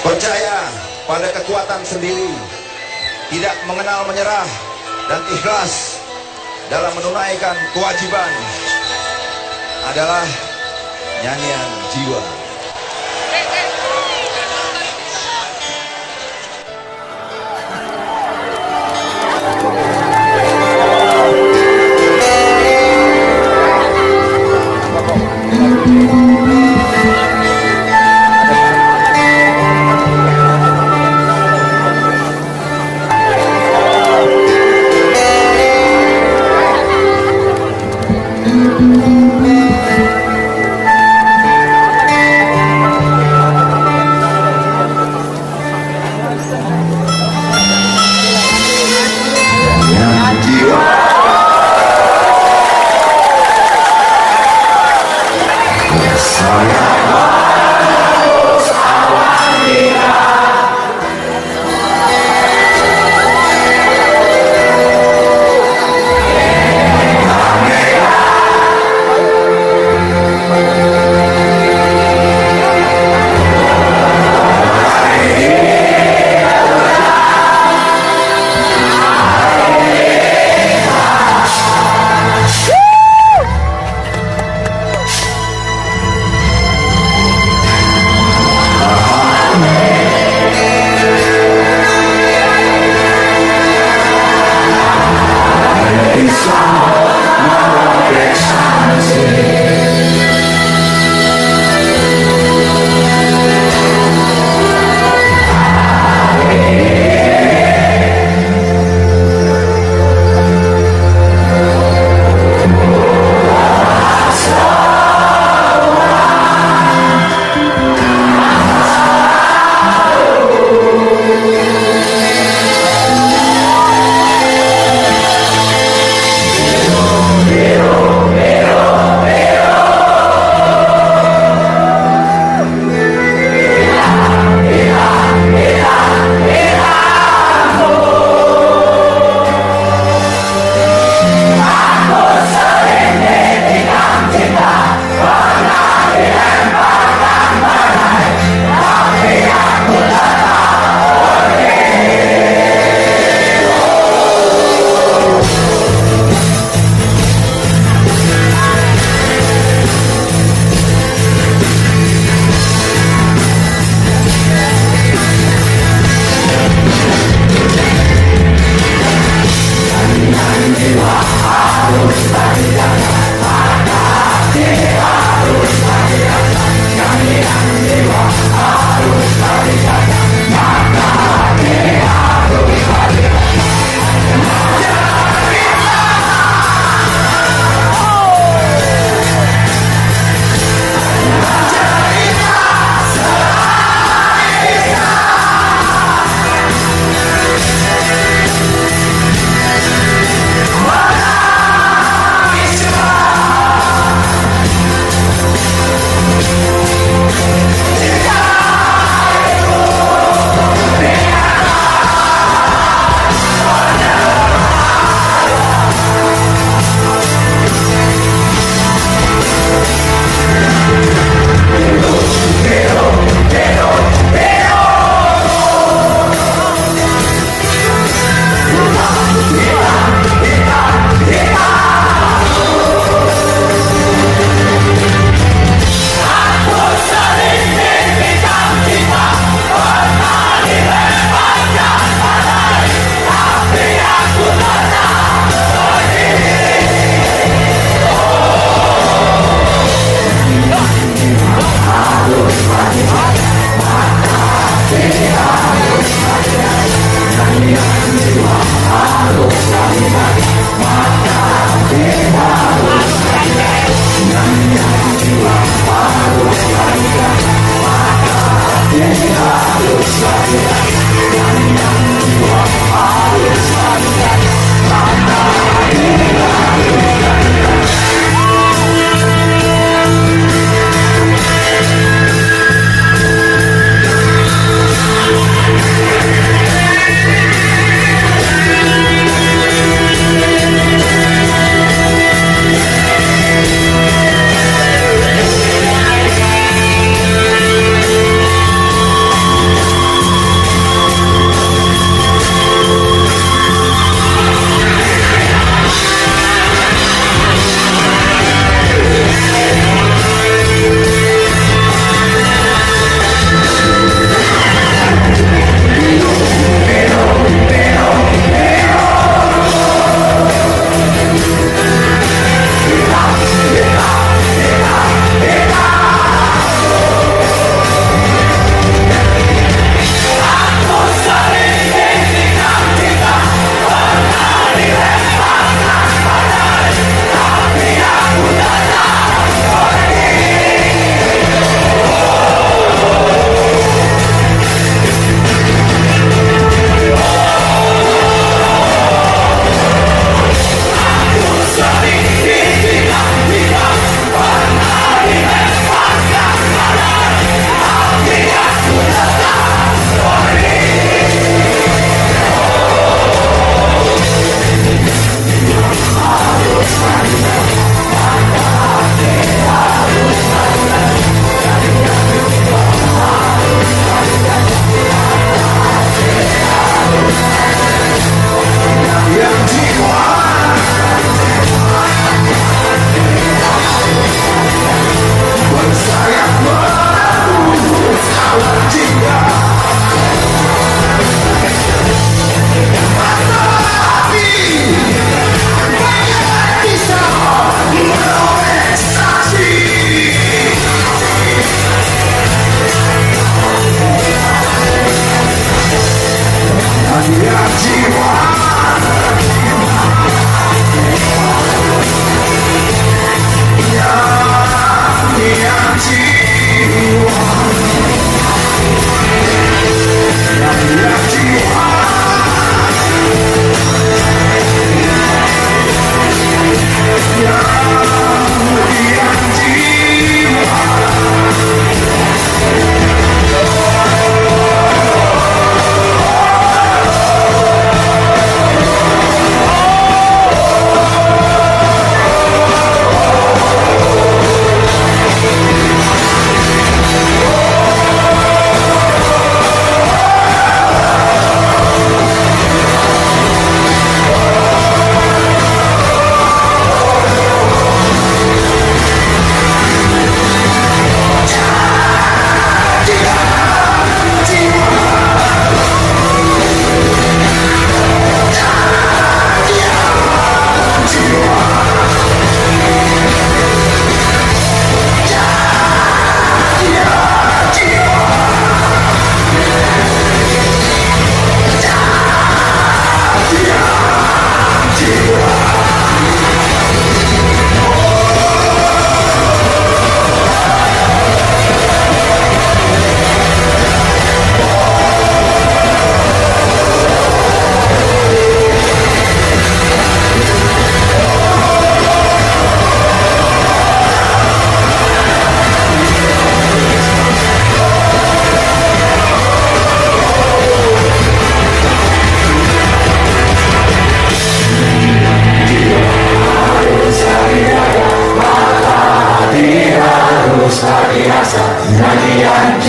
Percaya pada kekuatan sendiri, tidak mengenal menyerah, dan ikhlas dalam menunaikan kewajiban adalah nyanyian jiwa.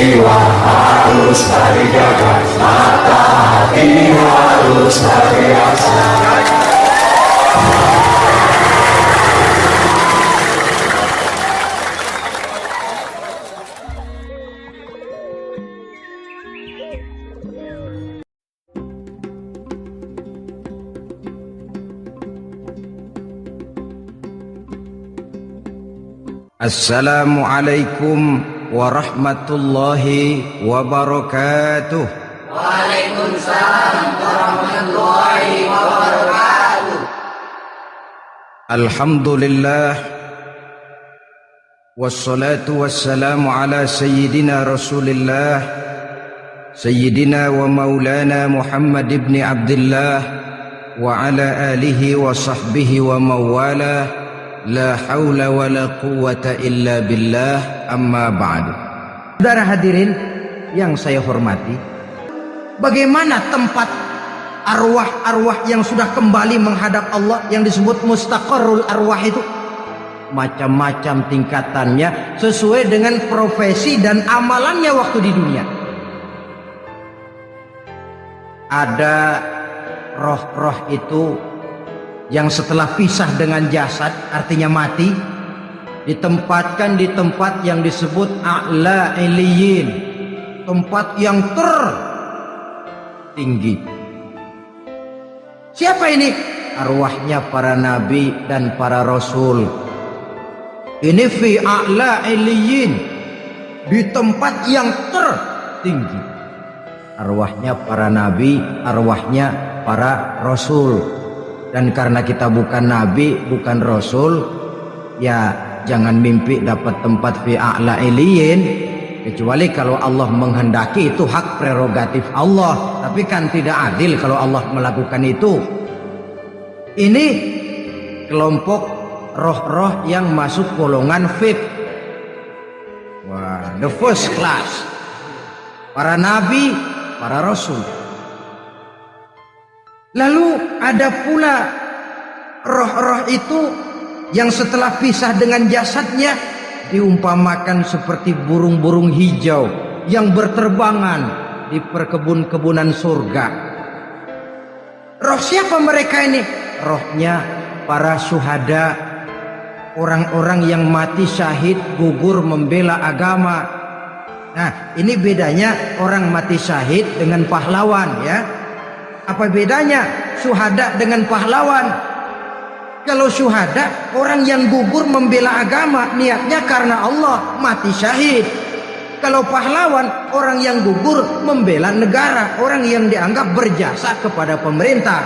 jiwa harus terjaga, mata hati harus terbiasa. Assalamualaikum warahmatullahi wabarakatuh. Waalaikumsalam warahmatullahi wabarakatuh. Alhamdulillah wassalatu wassalamu ala sayyidina Rasulillah sayyidina wa maulana Muhammad ibn Abdullah wa ala alihi wa sahbihi wa mawala. La haula wa la quwwata illa billah, amma ba'du. Saudara hadirin yang saya hormati, bagaimana tempat arwah-arwah yang sudah kembali menghadap Allah yang disebut mustaqarrul arwah itu? Macam-macam tingkatannya sesuai dengan profesi dan amalannya waktu di dunia. Ada roh-roh itu yang setelah pisah dengan jasad, artinya mati, ditempatkan di tempat yang disebut a'la iliyin, tempat yang tertinggi. Siapa ini? Arwahnya para nabi dan para rasul. Ini fi a'la iliyin, di tempat yang tertinggi. Arwahnya para nabi, arwahnya para rasul. Dan karena kita bukan nabi, bukan rasul, ya jangan mimpi dapat tempat fi a'la iliyin, kecuali kalau Allah menghendaki. Itu hak prerogatif Allah, tapi kan tidak adil kalau Allah melakukan itu. Ini kelompok roh-roh yang masuk golongan VIP. Wah, the first class. Para nabi, para rasul. Lalu ada pula roh-roh itu yang setelah pisah dengan jasadnya diumpamakan seperti burung-burung hijau yang berterbangan di perkebun-kebunan surga. Roh siapa mereka ini? Rohnya para syuhada, orang-orang yang mati syahid gugur membela agama. Nah, ini bedanya orang mati syahid dengan pahlawan, ya. Apa bedanya syuhada dengan pahlawan? Kalau syuhada, orang yang gugur membela agama, niatnya karena Allah, mati syahid. Kalau pahlawan, orang yang gugur membela negara, orang yang dianggap berjasa kepada pemerintah.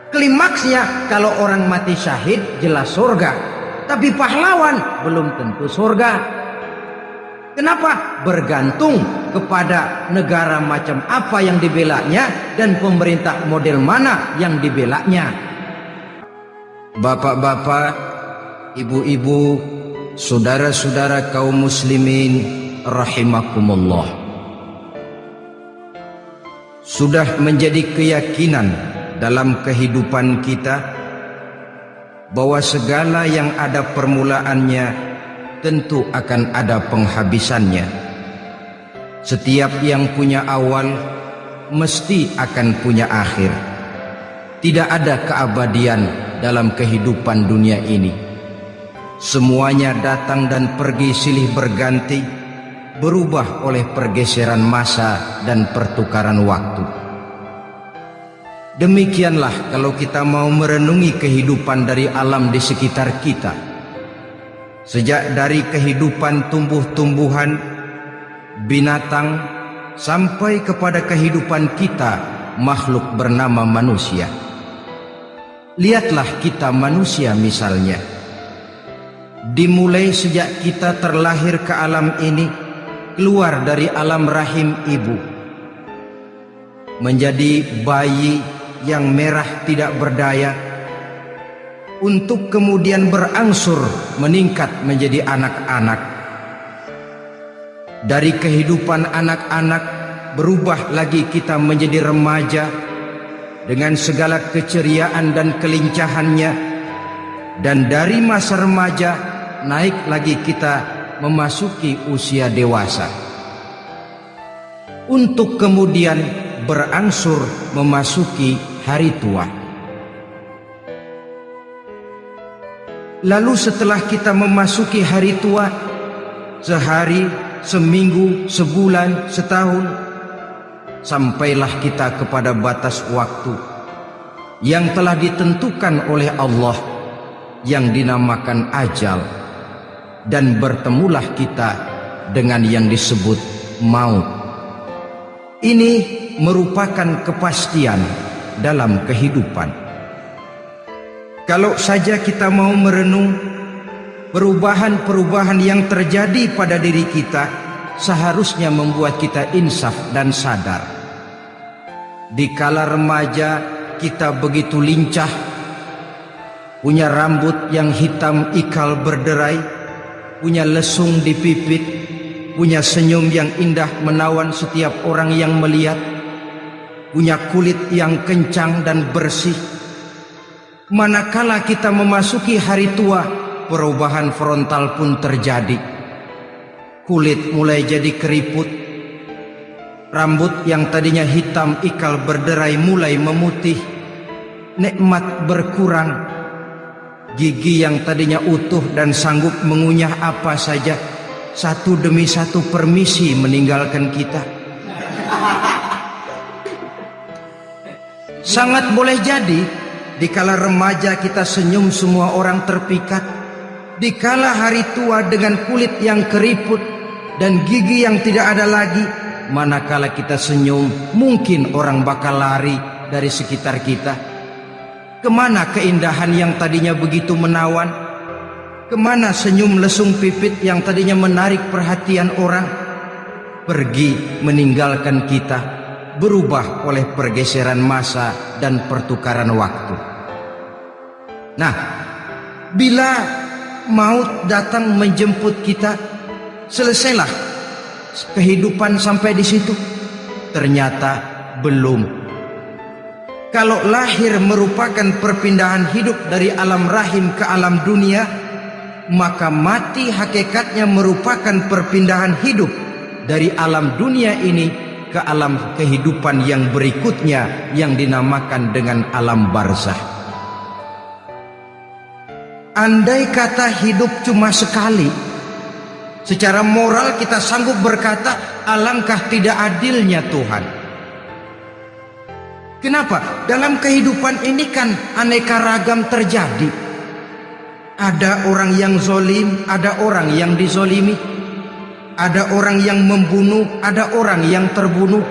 Klimaksnya, kalau orang mati syahid jelas surga, tapi pahlawan belum tentu surga. Kenapa? Bergantung kepada negara macam apa yang dibelanya dan pemerintah model mana yang dibelanya. Bapak-bapak, ibu-ibu, saudara-saudara kaum muslimin rahimakumullah. Sudah menjadi keyakinan dalam kehidupan kita bahwa segala yang ada permulaannya tentu akan ada penghabisannya. Setiap yang punya awal mesti akan punya akhir. Tidak ada keabadian dalam kehidupan dunia ini. Semuanya datang dan pergi silih berganti, berubah oleh pergeseran masa dan pertukaran waktu. Demikianlah kalau kita mau merenungi kehidupan dari alam di sekitar kita. Sejak dari kehidupan tumbuh-tumbuhan, binatang, sampai kepada kehidupan kita, makhluk bernama manusia. Lihatlah kita manusia misalnya. Dimulai sejak kita terlahir ke alam ini, keluar dari alam rahim ibu, menjadi bayi yang merah tidak berdaya, untuk kemudian berangsur meningkat menjadi anak-anak. Dari kehidupan anak-anak berubah lagi kita menjadi remaja dengan segala keceriaan dan kelincahannya, dan dari masa remaja naik lagi kita memasuki usia dewasa. untuk kemudian berangsur memasuki hari tua. Lalu setelah kita memasuki hari tua, sehari, seminggu, sebulan, setahun, sampailah kita kepada batas waktu yang telah ditentukan oleh Allah, yang dinamakan ajal, dan bertemulah kita dengan yang disebut maut. Ini merupakan kepastian dalam kehidupan. Kalau saja kita mau merenung perubahan-perubahan yang terjadi pada diri kita, seharusnya membuat kita insaf dan sadar. Di kala remaja kita begitu lincah, punya rambut yang hitam ikal berderai, punya lesung di pipit, punya senyum yang indah menawan setiap orang yang melihat, punya kulit yang kencang dan bersih. Manakala kita memasuki hari tua, perubahan frontal pun terjadi. Kulit mulai jadi keriput, rambut yang tadinya hitam ikal berderai mulai memutih, nikmat berkurang, gigi yang tadinya utuh dan sanggup mengunyah apa saja, satu demi satu permisi meninggalkan kita. Sangat boleh jadi dikala remaja kita senyum semua orang terpikat, dikala hari tua dengan kulit yang keriput dan gigi yang tidak ada lagi, manakala kita senyum mungkin orang bakal lari dari sekitar kita. Kemana keindahan yang tadinya begitu menawan? Kemana senyum lesung pipit yang tadinya menarik perhatian orang? Pergi meninggalkan kita, berubah oleh pergeseran masa dan pertukaran waktu. Nah, bila maut datang menjemput kita, selesailah kehidupan sampai di situ? Ternyata belum. Kalau lahir merupakan perpindahan hidup dari alam rahim ke alam dunia, maka mati hakikatnya merupakan perpindahan hidup dari alam dunia ini ke alam kehidupan yang berikutnya, yang dinamakan dengan alam barzah. Andai kata hidup cuma sekali, secara moral kita sanggup berkata, alangkah tidak adilnya Tuhan. Kenapa? Dalam kehidupan ini kan aneka ragam terjadi. Ada orang yang zolim, ada orang yang dizolimi. Ada orang yang membunuh, ada orang yang terbunuh.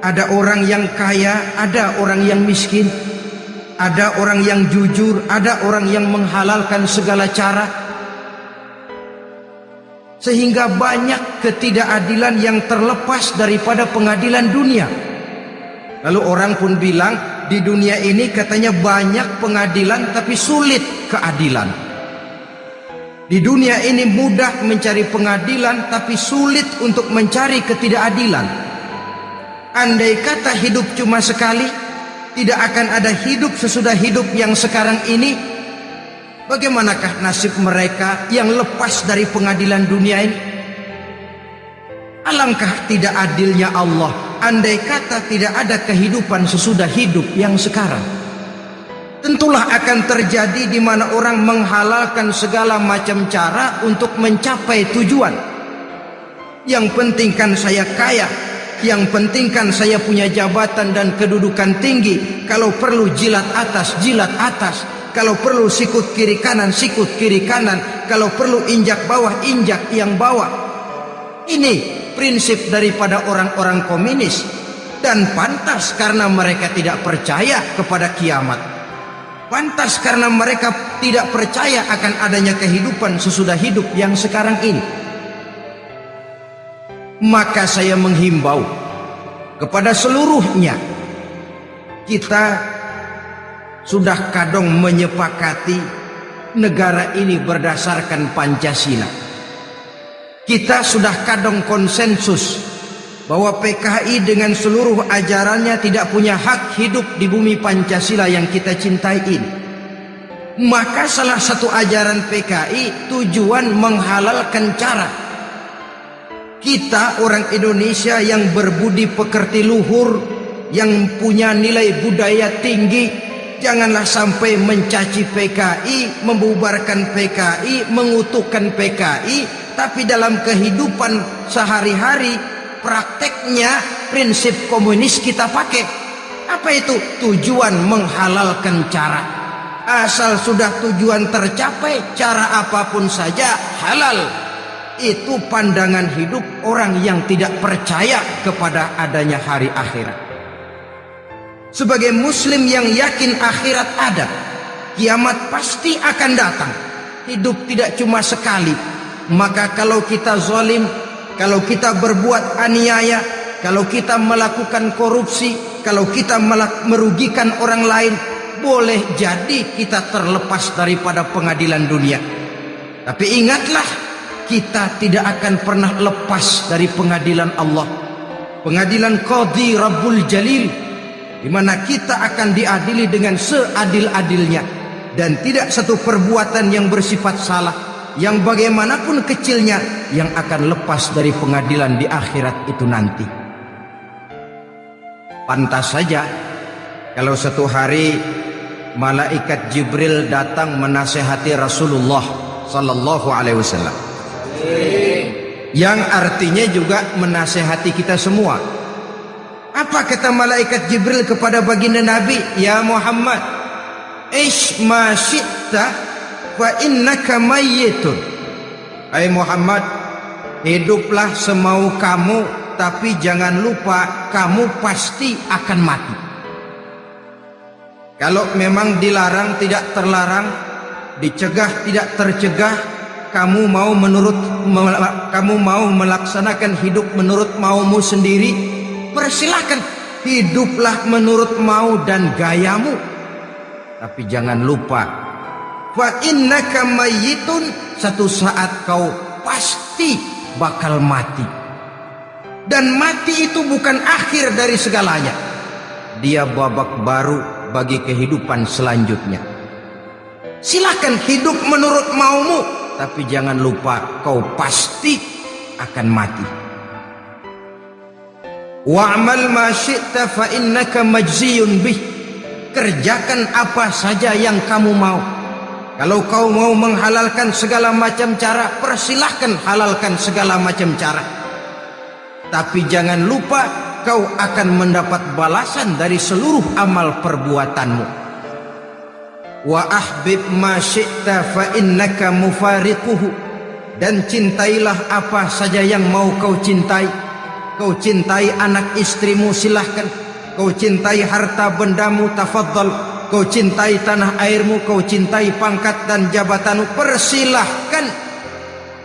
Ada orang yang kaya, ada orang yang miskin. Ada orang yang jujur, ada orang yang menghalalkan segala cara. Sehingga banyak ketidakadilan yang terlepas daripada pengadilan dunia. Lalu orang pun bilang, di dunia ini katanya banyak pengadilan tapi sulit keadilan. Di dunia ini mudah mencari pengadilan tapi sulit untuk mencari ketidakadilan. Andai kata hidup cuma sekali, tidak akan ada hidup sesudah hidup yang sekarang ini. Bagaimanakah nasib mereka yang lepas dari pengadilan dunia ini? Alangkah tidak adilnya Allah, andai kata tidak ada kehidupan sesudah hidup yang sekarang. Tentulah akan terjadi di mana orang menghalalkan segala macam cara untuk mencapai tujuan. Yang penting kan saya kaya, yang penting kan saya punya jabatan dan kedudukan tinggi. Kalau perlu jilat atas, jilat atas. Kalau perlu sikut kiri kanan, sikut kiri kanan. Kalau perlu injak bawah, injak yang bawah. Ini prinsip daripada orang-orang komunis. Dan pantas karena mereka tidak percaya kepada kiamat. Pantas karena mereka tidak percaya akan adanya kehidupan sesudah hidup yang sekarang ini. Maka saya menghimbau kepada seluruhnya, kita sudah kadung menyepakati negara ini berdasarkan Pancasila. Kita sudah kadung konsensus bahwa PKI dengan seluruh ajarannya tidak punya hak hidup di bumi Pancasila yang kita cintai ini. Maka salah satu ajaran PKI tujuan menghalalkan cara Kita orang Indonesia yang berbudi pekerti luhur, yang punya nilai budaya tinggi, janganlah sampai mencaci PKI, membubarkan PKI, mengutukkan PKI, tapi dalam kehidupan sehari-hari prakteknya prinsip komunis kita pakai. Apa itu? Tujuan menghalalkan cara. Asal sudah tujuan tercapai, cara apapun saja halal. Itu pandangan hidup orang yang tidak percaya kepada adanya hari akhirat. Sebagai muslim yang yakin akhirat ada, kiamat pasti akan datang. Hidup tidak cuma sekali. Maka kalau kita zalim, kalau kita berbuat aniaya, kalau kita melakukan korupsi, kalau kita merugikan orang lain, boleh jadi kita terlepas daripada pengadilan dunia. Tapi ingatlah, kita tidak akan pernah lepas dari pengadilan Allah, pengadilan Qadhi Rabbul Jalil, di mana kita akan diadili dengan seadil-adilnya, dan tidak satu perbuatan yang bersifat salah, yang bagaimanapun kecilnya, yang akan lepas dari pengadilan di akhirat itu nanti. Pantas saja kalau satu hari malaikat Jibril datang menasehati Rasulullah sallallahu alaihi wasallam, yang artinya juga menasehati kita semua. Apa kata malaikat Jibril kepada baginda Nabi? Ya Muhammad, ish ma syi'ta fa innaka mayyitun. Hai Muhammad, hiduplah semau kamu, tapi jangan lupa kamu pasti akan mati. Kalau memang dilarang tidak terlarang, dicegah tidak tercegah, kamu mau melaksanakan hidup menurut maumu sendiri, persilahkan, hiduplah menurut mau dan gayamu. Tapi jangan lupa, fa innaka mayyitun, satu saat kau pasti bakal mati. Dan mati itu bukan akhir dari segalanya, dia babak baru bagi kehidupan selanjutnya. Silakan hidup menurut maumu, tapi jangan lupa kau pasti akan mati. Wa'mal ma syi'ta fa innaka majziyun bih. Kerjakan apa saja yang kamu mau. Kalau kau mau menghalalkan segala macam cara, persilahkan halalkan segala macam cara. Tapi jangan lupa kau akan mendapat balasan dari seluruh amal perbuatanmu. Wa ahbib ma syi'ta fa innaka mufariquhu. Dan cintailah apa saja yang mau kau cintai. Kau cintai anak istrimu, silahkan. Kau cintai harta bendamu, tafadhal. Kau cintai tanah airmu, kau cintai pangkat dan jabatanmu, persilahkan.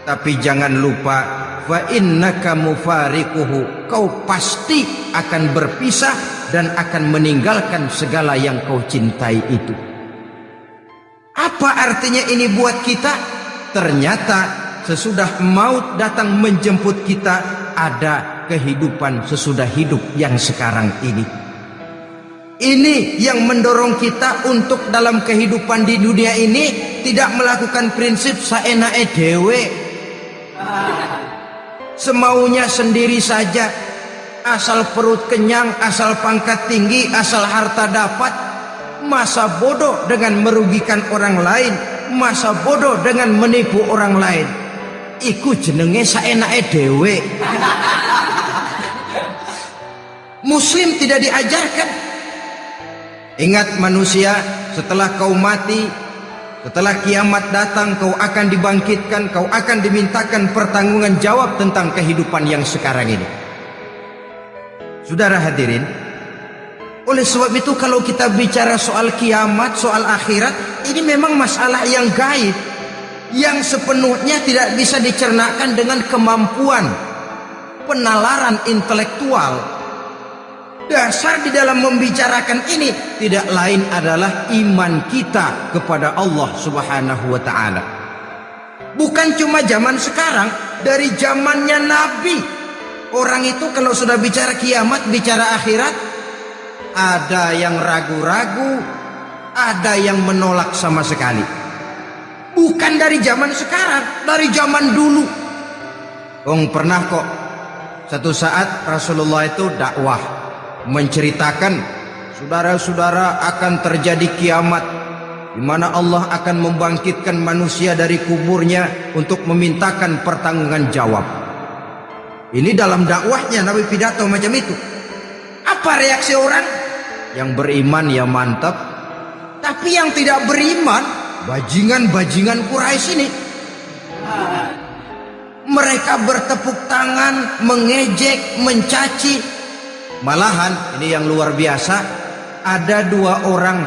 Tapi jangan lupa, fa innaka mufariquhu, kau pasti akan berpisah dan akan meninggalkan segala yang kau cintai itu. Apa artinya ini buat kita? Ternyata sesudah maut datang menjemput kita, ada kehidupan sesudah hidup yang sekarang ini. Ini yang mendorong kita untuk dalam kehidupan di dunia ini tidak melakukan prinsip saenake dhewe, semaunya sendiri saja, asal perut kenyang, asal pangkat tinggi, asal harta dapat. Masa bodoh dengan merugikan orang lain, masa bodoh dengan menipu orang lain. Iku jenenge saenake dhewe. Muslim tidak diajarkan. Ingat manusia, setelah kau mati, setelah kiamat datang, kau akan dibangkitkan, kau akan dimintakan pertanggungan jawab tentang kehidupan yang sekarang ini. Saudara hadirin, oleh sebab itu kalau kita bicara soal kiamat, soal akhirat, ini memang masalah yang gaib, yang sepenuhnya tidak bisa dicernakkan dengan kemampuan penalaran intelektual. Dasar di dalam membicarakan ini tidak lain adalah iman kita kepada Allah Subhanahu wa ta'ala. Bukan cuma zaman sekarang, dari zamannya Nabi. Orang itu kalau sudah bicara kiamat, bicara akhirat, ada yang ragu-ragu, ada yang menolak sama sekali. Bukan dari zaman sekarang, dari zaman dulu. Pernah kok Satu saat Rasulullah itu dakwah, menceritakan saudara-saudara akan terjadi kiamat, di mana Allah akan membangkitkan manusia dari kuburnya untuk memintakan pertanggungan jawab. Ini dalam dakwahnya Nabi pidato macam itu. Apa reaksi orang? Yang beriman ya mantap, tapi yang tidak beriman, bajingan-bajingan Quraisy ini, mereka bertepuk tangan, mengejek, mencaci. Malahan ini yang luar biasa, ada dua orang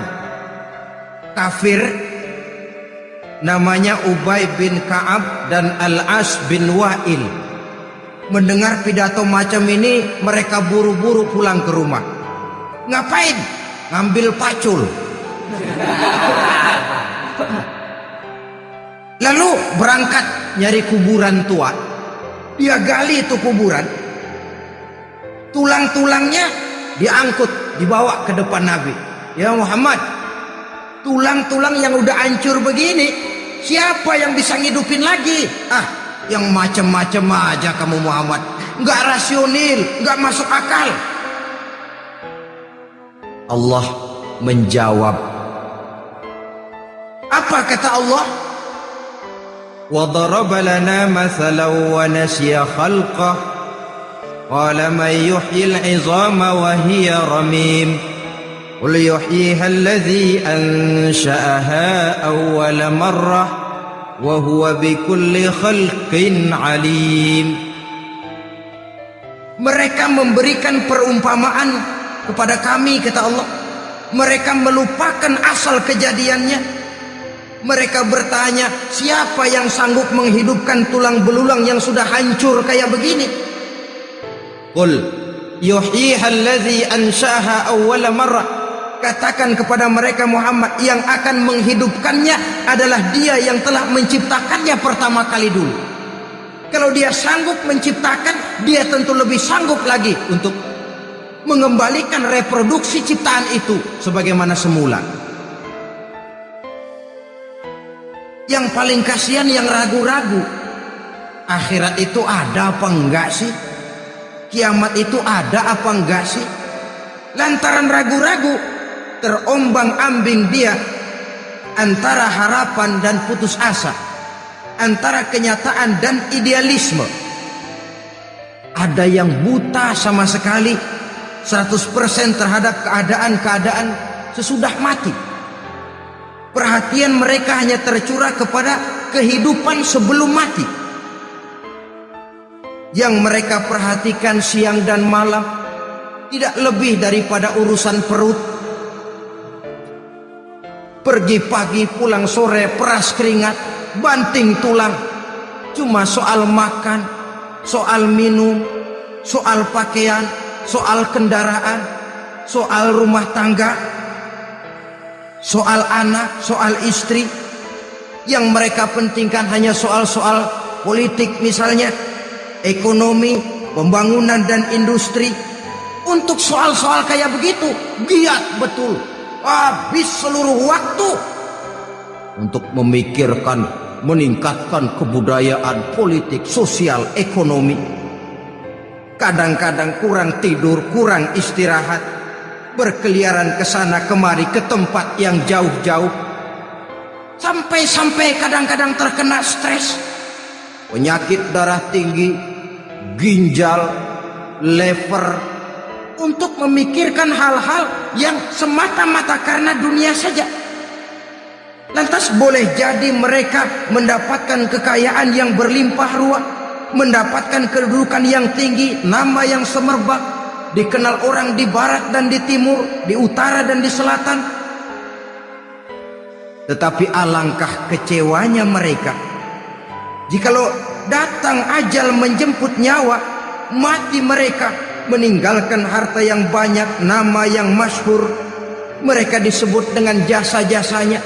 kafir namanya Ubay bin Ka'ab dan Al-As bin Wa'il. Mendengar pidato macam ini, mereka buru-buru pulang ke rumah. Ngapain? Ngambil pacul. Lalu berangkat nyari kuburan tua. Dia gali itu kuburan. Tulang-tulangnya diangkut, dibawa ke depan Nabi. Ya Muhammad, tulang-tulang yang udah hancur begini, siapa yang bisa ngidupin lagi? Yang macam-macam aja kamu Muhammad. Nggak rasional, nggak masuk akal. Allah menjawab. Apa kata Allah? وَضَرَبَ لَنَا مَثَلًا وَنَسِيَ خَلْقَهُ قَالَ مَنْ يُحْيِي الْعِظَامَ وَهِيَ رَمِيمٌ قُلْ يُحْيِيهَا الَّذِي أَنْشَأَهَا أَوَّلَ مَرَّةٍ وَهُوَ بِكُلِّ خَلْقٍ عَلِيمٌ. Mereka memberikan perumpamaan kepada kami, kata Allah. Mereka melupakan asal kejadiannya. Mereka bertanya, siapa yang sanggup menghidupkan tulang belulang yang sudah hancur kayak begini? Qul yuhyiha allazi ansha'aha awwala marrah. Katakan kepada mereka Muhammad, yang akan menghidupkannya adalah Dia yang telah menciptakannya pertama kali dulu. Kalau Dia sanggup menciptakan, Dia tentu lebih sanggup lagi untuk mengembalikan reproduksi ciptaan itu sebagaimana semula. Yang paling kasihan yang ragu-ragu, akhirat itu ada apa enggak sih? Kiamat itu ada apa enggak sih? Lantaran ragu-ragu, terombang-ambing dia antara harapan dan putus asa, antara kenyataan dan idealisme. Ada yang buta sama sekali 100% terhadap keadaan-keadaan sesudah mati. Perhatian mereka hanya tercurah kepada kehidupan sebelum mati. Yang mereka perhatikan siang dan malam tidak lebih daripada urusan perut. Pergi pagi, pulang sore, peras keringat, banting tulang. Cuma soal makan, soal minum, soal pakaian, soal kendaraan, soal rumah tangga, soal anak, soal istri. Yang mereka pentingkan hanya soal-soal politik misalnya, ekonomi, pembangunan dan industri. Untuk soal-soal kayak begitu, giat betul. Habis seluruh waktu untuk memikirkan, meningkatkan kebudayaan, politik, sosial, ekonomi. Kadang-kadang kurang tidur, kurang istirahat, berkeliaran ke sana kemari ke tempat yang jauh-jauh, sampai-sampai kadang-kadang terkena stres, penyakit darah tinggi, ginjal, lever, untuk memikirkan hal-hal yang semata-mata karena dunia saja. Lantas boleh jadi mereka mendapatkan kekayaan yang berlimpah ruah, mendapatkan kedudukan yang tinggi, nama yang semerbak, dikenal orang di barat dan di timur, di utara dan di selatan. Tetapi alangkah kecewanya mereka jikalau datang ajal menjemput nyawa, mati mereka, meninggalkan harta yang banyak, nama yang masyhur. Mereka disebut dengan jasa-jasanya.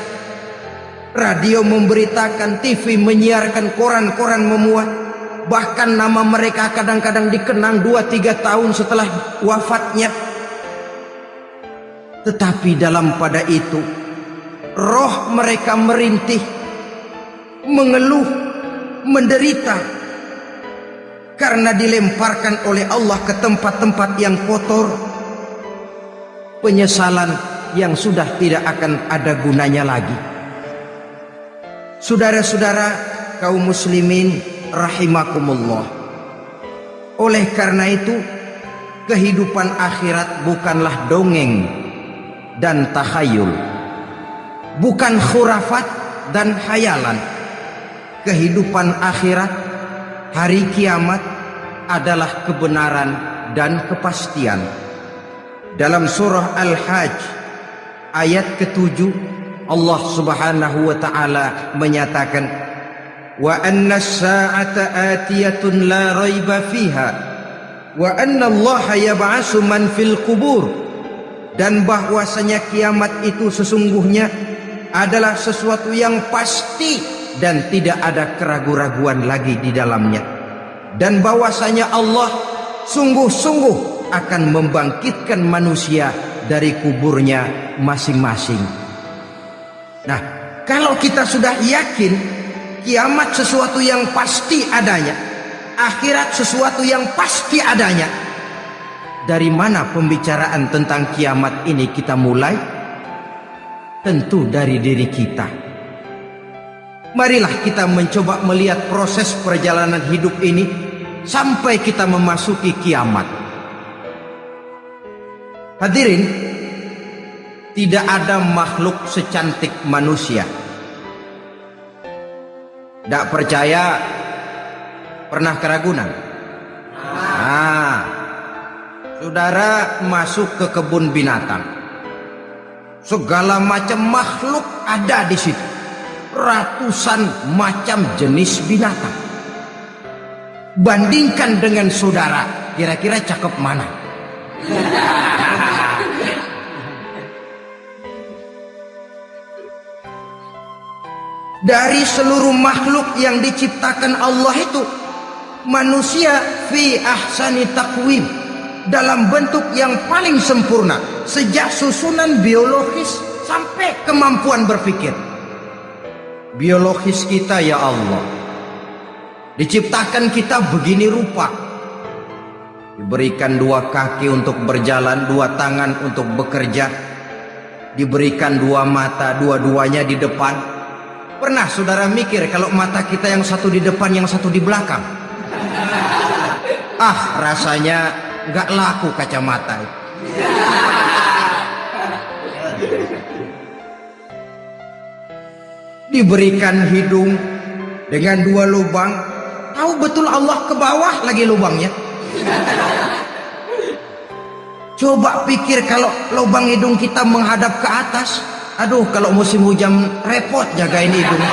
Radio memberitakan, TV menyiarkan, koran-koran memuat. Bahkan nama mereka kadang-kadang dikenang 2-3 tahun setelah wafatnya. Tetapi dalam pada itu, roh mereka merintih, mengeluh, menderita. karena dilemparkan oleh Allah ke tempat-tempat yang kotor, penyesalan yang sudah tidak akan ada gunanya lagi. Saudara-saudara kaum muslimin rahimakumullah, oleh karena itu kehidupan akhirat bukanlah dongeng dan takhayul, bukan khurafat dan hayalan. Kehidupan akhirat, hari kiamat adalah kebenaran dan kepastian. Dalam surah Al-Hajj ayat ke-7, Allah Subhanahu wa taala menyatakan, wa anna as-sa'ata atiyatun la raiba fiha wa anna Allah yab'atsu man fil qubur, dan bahwasanya kiamat itu sesungguhnya adalah sesuatu yang pasti dan tidak ada keraguan-raguan lagi di dalamnya, dan bahwasanya Allah sungguh-sungguh akan membangkitkan manusia dari kuburnya masing-masing. Nah, kalau kita sudah yakin kiamat sesuatu yang pasti adanya, akhirat sesuatu yang pasti adanya, dari mana pembicaraan tentang kiamat ini kita mulai? Tentu dari diri kita. Marilah kita mencoba melihat proses perjalanan hidup ini sampai kita memasuki kiamat. Hadirin, tidak ada makhluk secantik manusia. Tidak percaya, pernah ke Ragunan? Nah, saudara masuk ke kebun binatang, segala macam makhluk ada di situ. Ratusan macam jenis binatang. Bandingkan dengan saudara, kira-kira cakep mana? Dari seluruh makhluk yang diciptakan Allah itu, manusia fi ahsani taqwim, dalam bentuk yang paling sempurna, sejak susunan biologis sampai kemampuan berpikir. Biologis kita, ya Allah, diciptakan kita begini rupa, diberikan 2 kaki untuk berjalan, 2 tangan untuk bekerja, diberikan 2 mata, dua-duanya di depan. Pernah saudara mikir kalau mata kita yang satu di depan, yang satu di belakang? Ah, rasanya nggak laku kacamata. Diberikan hidung dengan 2 lubang, tahu betul Allah ke bawah lagi lubangnya. Coba pikir kalau lubang hidung kita menghadap ke atas, aduh, kalau musim hujan repot jagain hidung.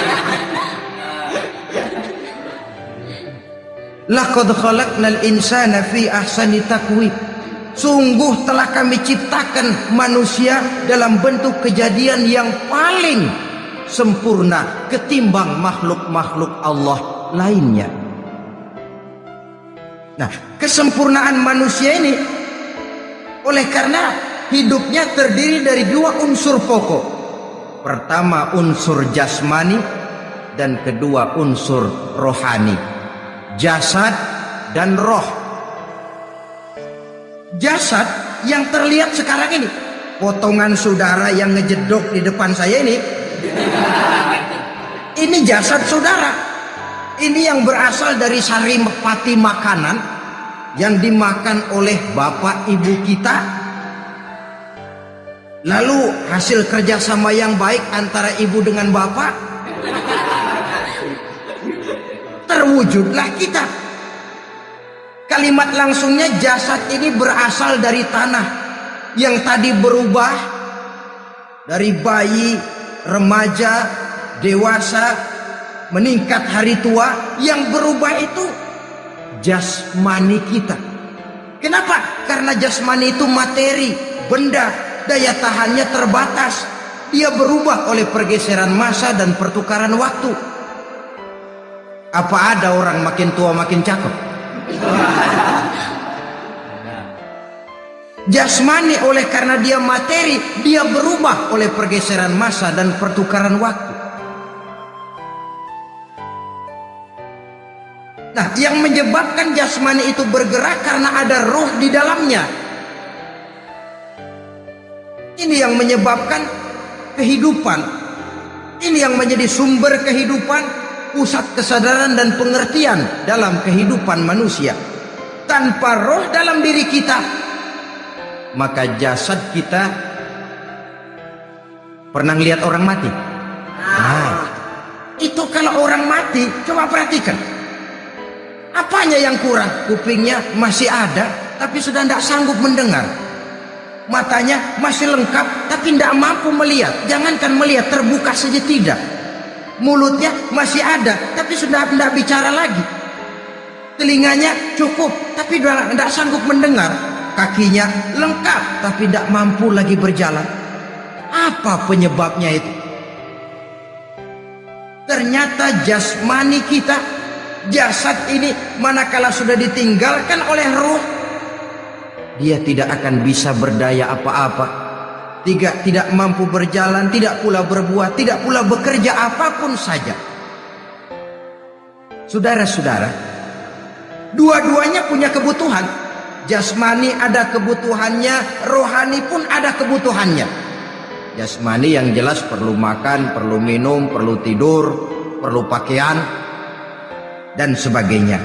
Laqad khalaqnal insana fi ahsani taqwim. Sungguh telah kami ciptakan manusia dalam bentuk kejadian yang paling sempurna ketimbang makhluk-makhluk Allah lainnya. Nah, kesempurnaan manusia ini oleh karena hidupnya terdiri dari 2 unsur pokok. Pertama unsur jasmani dan kedua unsur rohani, jasad dan roh. Jasad yang terlihat sekarang ini, potongan saudara yang ngejedok di depan saya ini jasad saudara. Ini yang berasal dari saripati makanan yang dimakan oleh bapak ibu kita. Lalu hasil kerjasama yang baik antara ibu dengan bapak, terwujudlah kita. Kalimat langsungnya, jasad ini berasal dari tanah yang tadi berubah dari bayi, remaja, dewasa, meningkat hari tua. Yang berubah itu jasmani kita. Kenapa? Karena jasmani itu materi, benda, daya tahannya terbatas. Dia berubah oleh pergeseran massa dan pertukaran waktu. Apa ada orang makin tua makin cakep? Jasmani oleh karena dia materi, dia berubah oleh pergeseran massa dan pertukaran waktu. Nah, yang menyebabkan jasmani itu bergerak karena ada roh di dalamnya. Ini yang menyebabkan kehidupan. Ini yang menjadi sumber kehidupan, pusat kesadaran dan pengertian dalam kehidupan manusia. Tanpa roh dalam diri kita, maka jasad kita pernah lihat orang mati. Nah, itu kalau orang mati, coba perhatikan. Apanya yang kurang? Kupingnya masih ada, tapi sudah tidak sanggup mendengar. Matanya masih lengkap, tapi tidak mampu melihat. Jangankan melihat, terbuka saja tidak. Mulutnya masih ada, tapi sudah tidak bicara lagi. Telinganya cukup, tapi sudah tidak sanggup mendengar. Kakinya lengkap, tapi tidak mampu lagi berjalan. Apa penyebabnya itu? Ternyata jasmani kita, jasad ini, manakala sudah ditinggalkan oleh ruh, dia tidak akan bisa berdaya apa-apa, tidak mampu berjalan, tidak pula berbuat, tidak pula bekerja apapun saja. Saudara-saudara, dua-duanya punya kebutuhan. Jasmani ada kebutuhannya, rohani pun ada kebutuhannya. Jasmani yang jelas perlu makan, perlu minum, perlu tidur, perlu pakaian, dan sebagainya.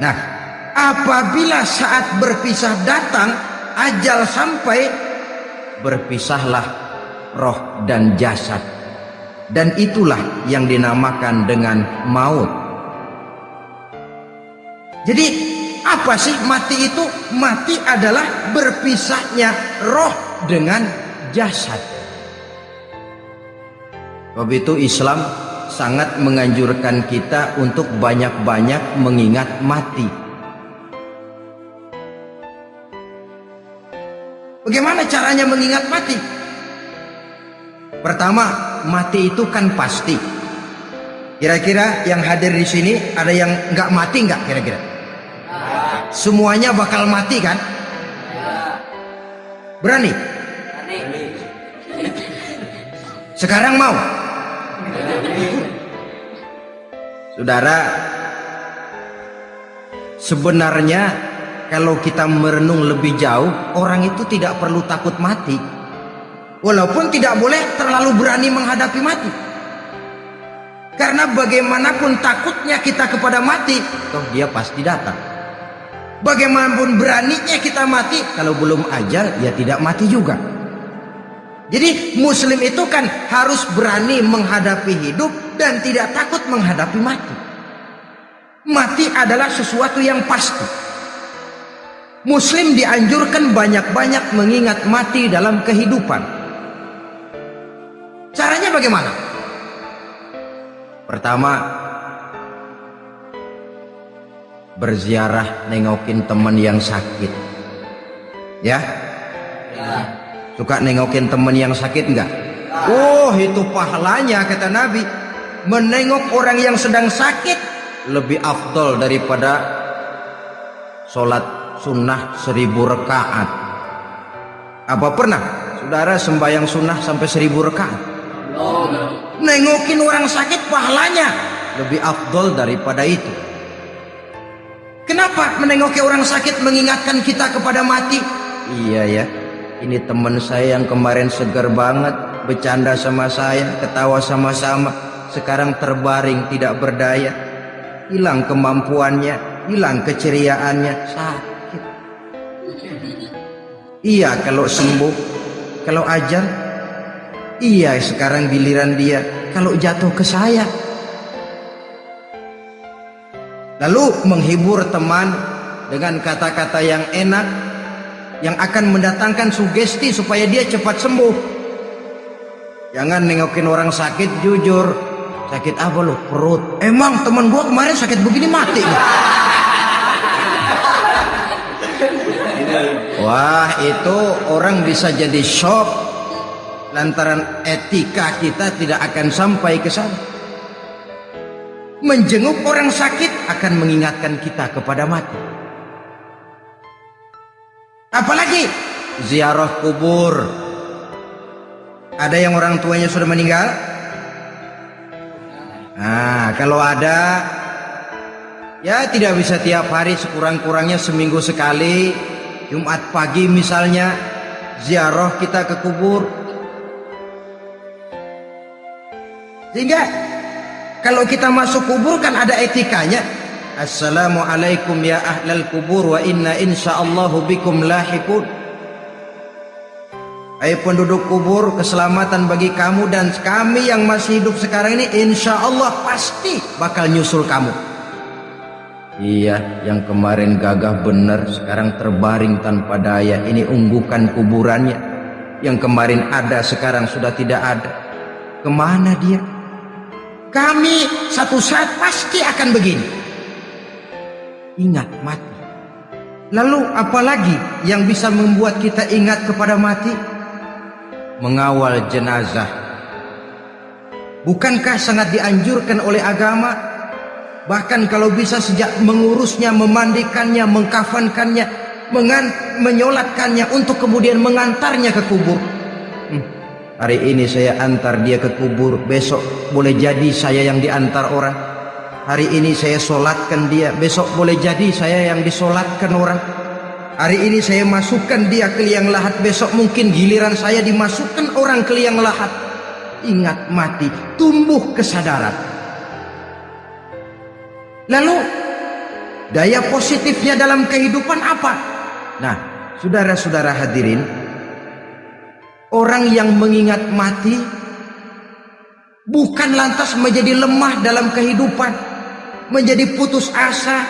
Nah, apabila saat berpisah datang, ajal sampai, berpisahlah roh dan jasad. Dan itulah yang dinamakan dengan maut. Jadi apa sih mati itu? Mati adalah berpisahnya roh dengan jasad. Sebab itu Islam sangat menganjurkan kita untuk banyak-banyak mengingat mati. Bagaimana caranya mengingat mati? Pertama, mati itu kan pasti. Kira-kira yang hadir di sini ada yang nggak mati nggak kira-kira? Semuanya bakal mati kan? Berani? Sekarang mau? Saudara, sebenarnya kalau kita merenung lebih jauh, orang itu tidak perlu takut mati. Walaupun tidak boleh terlalu berani menghadapi mati. Karena bagaimanapun takutnya kita kepada mati, toh dia pasti datang. Bagaimanapun beraninya kita mati, kalau belum ajal ya tidak mati juga. Jadi muslim itu kan harus berani menghadapi hidup dan tidak takut menghadapi mati. Mati adalah sesuatu yang pasti. Muslim dianjurkan banyak-banyak mengingat mati dalam kehidupan. Caranya bagaimana? Pertama, berziarah nengokin teman yang sakit. Ya? Suka nengokin teman yang sakit enggak? Oh, itu pahalanya kata Nabi. Menengok orang yang sedang sakit lebih afdol daripada sholat sunnah 1000 rakaat. Apa pernah saudara sembahyang sunnah sampai 1000 rakaat? Nengokin orang sakit pahalanya lebih afdol daripada itu. Kenapa menengoki orang sakit mengingatkan kita kepada mati? Iya ya, ini teman saya yang kemarin segar banget, bercanda sama saya, ketawa sama-sama, sekarang terbaring tidak berdaya, hilang kemampuannya, hilang keceriaannya, sakit. Iya kalau sembuh, kalau ajal, iya sekarang giliran dia, kalau jatuh ke saya. Lalu menghibur teman dengan kata-kata yang enak, yang akan mendatangkan sugesti supaya dia cepat sembuh. Jangan nengokin orang sakit, jujur, sakit apa lo? Perut. Emang teman gua kemarin sakit begini mati. Wah, itu orang bisa jadi shock lantaran etika kita tidak akan sampai ke sana. Menjenguk orang sakit akan mengingatkan kita kepada mati. Apalagi ziarah kubur. Ada yang orang tuanya sudah meninggal? Nah, kalau ada, Ya tidak bisa tiap hari, sekurang-kurangnya seminggu sekali. Jumat pagi misalnya ziarah kita ke kubur. Sehingga kalau kita masuk kubur kan ada etikanya. Assalamualaikum ya ahlal kubur wa inna insyaallahu bikum lahiqun. Hai penduduk kubur, keselamatan bagi kamu dan kami yang masih hidup sekarang ini insyaallah pasti bakal nyusul kamu. Iya, yang kemarin gagah bener sekarang terbaring tanpa daya. Ini unggukan kuburannya. Yang kemarin ada sekarang sudah tidak ada. Kemana dia? Kami satu saat pasti akan begini. Ingat mati. Lalu apalagi yang bisa membuat kita ingat kepada mati? Mengawal jenazah. Bukankah sangat dianjurkan oleh agama? Bahkan kalau bisa sejak mengurusnya, memandikannya, mengkafankannya, menyolatkannya untuk kemudian mengantarnya ke kubur. Hari ini saya antar dia ke kubur, besok boleh jadi saya yang diantar orang. Hari ini saya solatkan dia, besok boleh jadi saya yang disolatkan orang. Hari ini saya masukkan dia ke liang lahat, besok mungkin giliran saya dimasukkan orang ke liang lahat. Ingat mati, tumbuh kesadaran. Lalu daya positifnya dalam kehidupan apa? Nah, saudara-saudara hadirin, orang yang mengingat mati bukan lantas menjadi lemah dalam kehidupan, menjadi putus asa,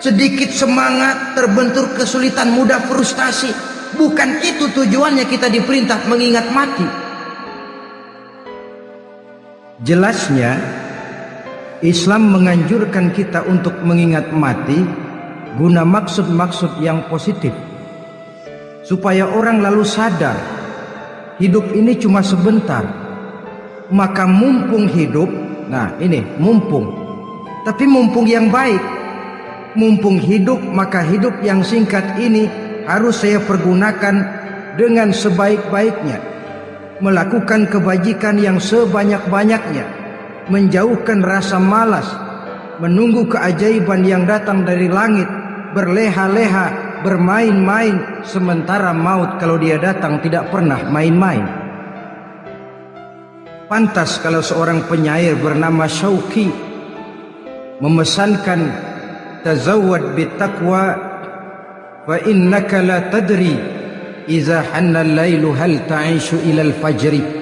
sedikit semangat, terbentur kesulitan, mudah frustasi. Bukan itu tujuannya kita diperintah mengingat mati. Jelasnya Islam menganjurkan kita untuk mengingat mati guna maksud-maksud yang positif, supaya orang lalu sadar hidup ini cuma sebentar. Maka mumpung hidup, nah ini mumpung, tapi mumpung yang baik. Mumpung hidup, maka hidup yang singkat ini harus saya pergunakan dengan sebaik-baiknya, melakukan kebajikan yang sebanyak-banyaknya, menjauhkan rasa malas, menunggu keajaiban yang datang dari langit, berleha-leha, bermain-main, sementara maut kalau dia datang tidak pernah main-main. Pantas kalau seorang penyair bernama Syauqi memesankan, tazawwad bittaqwa fa innaka la tadri idza hanna al-lailu hal ta'ishu ila al-fajri.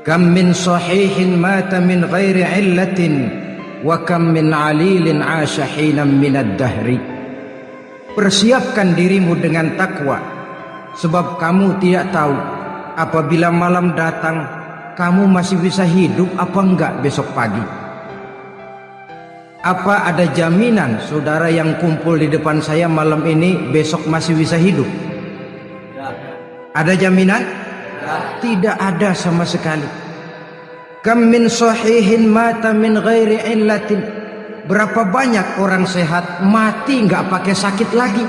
Kam min sahihin mata min ghairi illatin wa kam min alilin 'asha hinan min ad-dahri. Persiapkan dirimu dengan takwa, sebab kamu tidak tahu apabila malam datang kamu masih bisa hidup apa enggak besok pagi. Apa ada jaminan saudara yang kumpul di depan saya malam ini besok masih bisa hidup? Ada jaminan? Tidak ada sama sekali. Kam min sahihin mata min ghairi illatin. Berapa banyak orang sehat mati nggak pakai sakit lagi.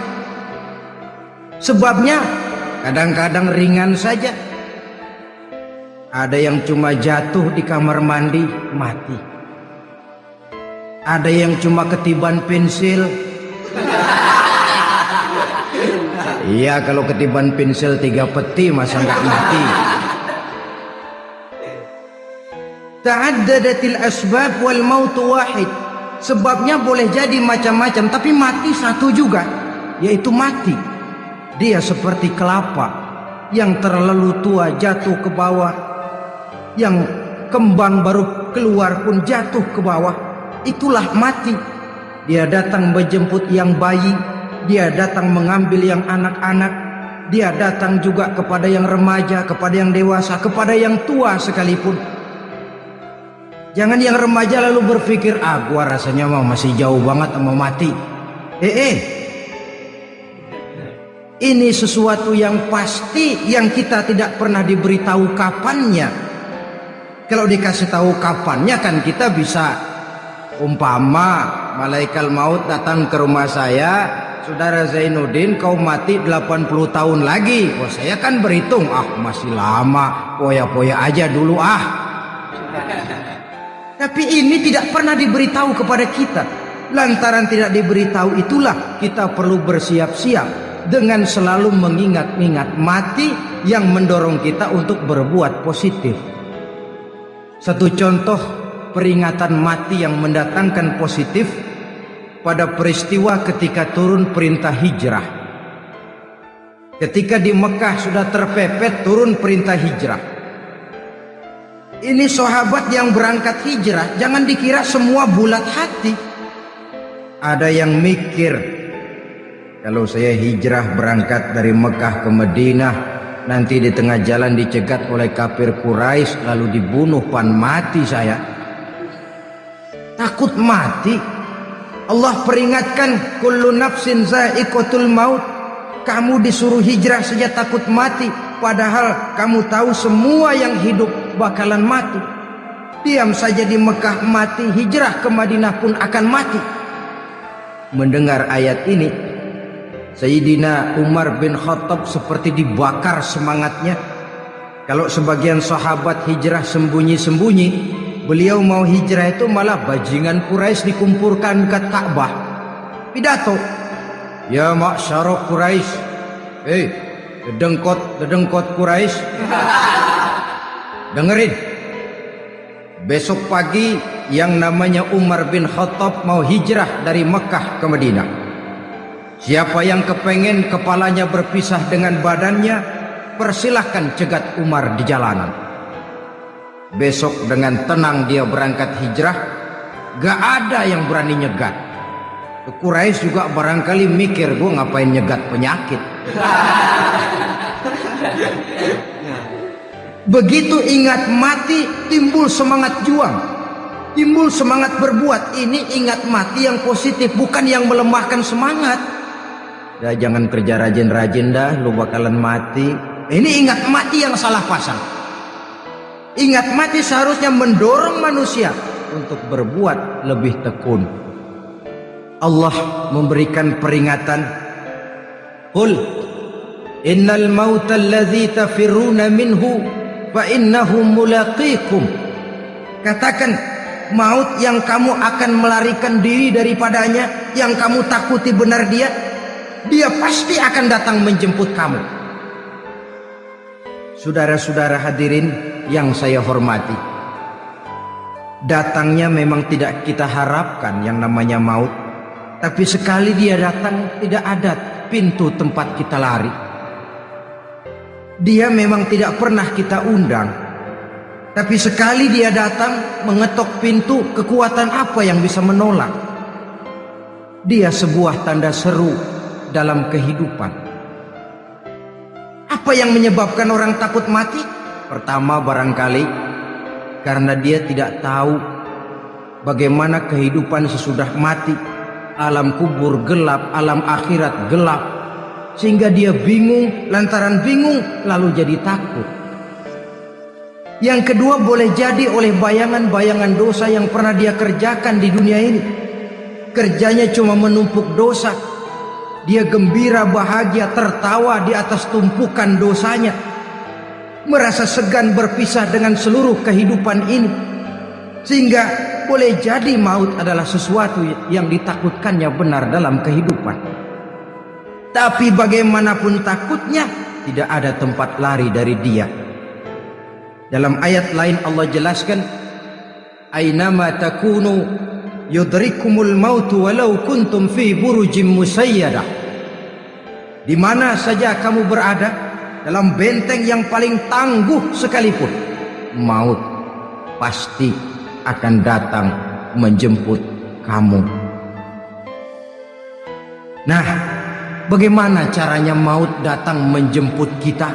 Sebabnya kadang-kadang ringan saja. Ada yang cuma jatuh di kamar mandi mati. Ada yang cuma ketiban pensil. Iya, kalau ketiban pensil 3 peti masa nggak mati. Ta'addadatil asbab wal mautu wahid. Sebabnya boleh jadi macam-macam, tapi mati satu juga, yaitu mati. Dia seperti kelapa yang terlalu tua jatuh ke bawah, yang kembang baru keluar pun jatuh ke bawah. Itulah mati. Dia datang menjemput yang bayi, dia datang mengambil yang anak-anak, dia datang juga kepada yang remaja, kepada yang dewasa, kepada yang tua sekalipun. Jangan yang remaja lalu berpikir, gua rasanya masih jauh banget sama mati. Ini sesuatu yang pasti yang kita tidak pernah diberitahu kapannya. Kalau dikasih tahu kapannya kan kita bisa, umpama malaikat maut datang ke rumah saya, saudara Zainuddin kau mati 80 tahun lagi. Wah, saya kan berhitung, masih lama, poya-poya aja dulu Tapi ini tidak pernah diberitahu kepada kita. Lantaran tidak diberitahu itulah kita perlu bersiap-siap dengan selalu mengingat-ingat mati yang mendorong kita untuk berbuat positif. Satu contoh peringatan mati yang mendatangkan positif pada peristiwa ketika turun perintah hijrah. Ketika di Mekah sudah terpepet turun perintah hijrah. Ini sahabat yang berangkat hijrah, jangan dikira semua bulat hati. Ada yang mikir, kalau saya hijrah berangkat dari Mekah ke Madinah, nanti di tengah jalan dicegat oleh kafir Quraisy lalu dibunuh, pan mati saya. Takut mati. Allah peringatkan, kullu nafsin za'iqatul maut. Kamu disuruh hijrah saja takut mati, padahal kamu tahu semua yang hidup bakalan mati. Diam saja di Mekah mati, hijrah ke Madinah pun akan mati. Mendengar ayat ini, Sayyidina Umar bin Khattab seperti dibakar semangatnya. Kalau sebagian sahabat hijrah sembunyi-sembunyi, beliau mau hijrah itu malah bajingan Quraisy dikumpulkan ke Ka'bah. Pidato, ya ma'syara Quraisy, dedengkot Quraisy, dengerin. Besok pagi yang namanya Umar bin Khattab mau hijrah dari Mekah ke Madinah. Siapa yang kepengen kepalanya berpisah dengan badannya, persilahkan cegat Umar di jalanan. Besok dengan tenang dia berangkat hijrah, gak ada yang berani nyegat. Quraisy juga barangkali mikir, gue ngapain nyegat penyakit. Begitu ingat mati, timbul semangat juang, timbul semangat berbuat. Ini ingat mati yang positif, bukan yang melemahkan semangat. Ya, jangan kerja rajin-rajin dah, lu bakalan mati. Ini ingat mati yang salah pasang. Ingat mati seharusnya mendorong manusia untuk berbuat lebih tekun. Allah memberikan peringatan, qul innal mauta alladzi tafirruna minhu fa innahu mulaqikum. Katakan, maut yang kamu akan melarikan diri daripadanya, yang kamu takuti benar dia pasti akan datang menjemput kamu. Saudara-saudara hadirin yang saya hormati, datangnya memang tidak kita harapkan yang namanya maut. Tapi sekali dia datang, tidak ada pintu tempat kita lari. Dia memang tidak pernah kita undang. Tapi sekali dia datang, mengetok pintu, kekuatan apa yang bisa menolak? Dia sebuah tanda seru dalam kehidupan. Apa yang menyebabkan orang takut mati? Pertama, barangkali karena dia tidak tahu bagaimana kehidupan sesudah mati. Alam kubur gelap, alam akhirat gelap, sehingga dia bingung. Lantaran bingung lalu jadi takut. Yang kedua, boleh jadi oleh bayangan-bayangan dosa yang pernah dia kerjakan di dunia ini. Kerjanya cuma menumpuk dosa. Dia gembira, bahagia, tertawa di atas tumpukan dosanya, merasa segan berpisah dengan seluruh kehidupan ini. Sehingga boleh jadi maut adalah sesuatu yang ditakutkannya benar dalam kehidupan. Tapi bagaimanapun takutnya, tidak ada tempat lari dari dia. Dalam ayat lain Allah jelaskan, ainama takunu yudrikumul mautu walau kuntum fi burujim musayyadah. Di mana saja kamu berada, dalam benteng yang paling tangguh sekalipun, maut pasti akan datang menjemput kamu. Nah, bagaimana caranya maut datang menjemput kita?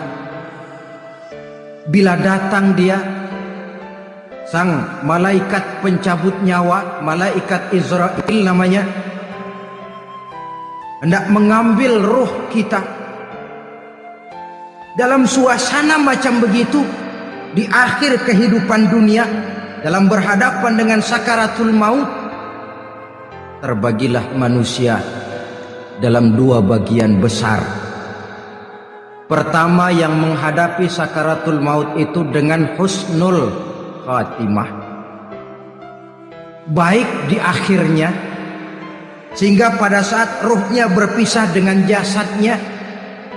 Bila datang dia, sang malaikat pencabut nyawa, malaikat Israel namanya, hendak mengambil ruh kita. Dalam suasana macam begitu, di akhir kehidupan dunia, dalam berhadapan dengan sakaratul maut, terbagilah manusia dalam dua bagian besar. Pertama, yang menghadapi sakaratul maut itu dengan husnul khatimah, baik di akhirnya, Sehingga pada saat ruhnya berpisah dengan jasadnya,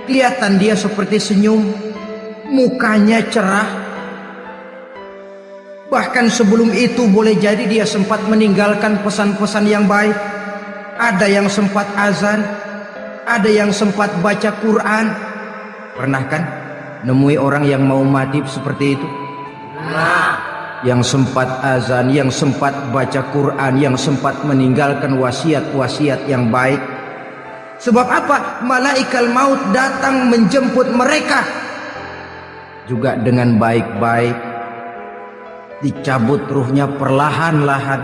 kelihatan dia seperti senyum, mukanya cerah. Bahkan sebelum itu boleh jadi dia sempat meninggalkan pesan-pesan yang baik. Ada yang sempat azan, ada yang sempat baca Quran. Pernah kan nemui orang yang mau mati seperti itu? Yang sempat azan, yang sempat baca Quran, yang sempat meninggalkan wasiat-wasiat yang baik. Sebab apa? Malaikat maut datang menjemput mereka juga dengan baik-baik. Dicabut ruhnya perlahan-lahan,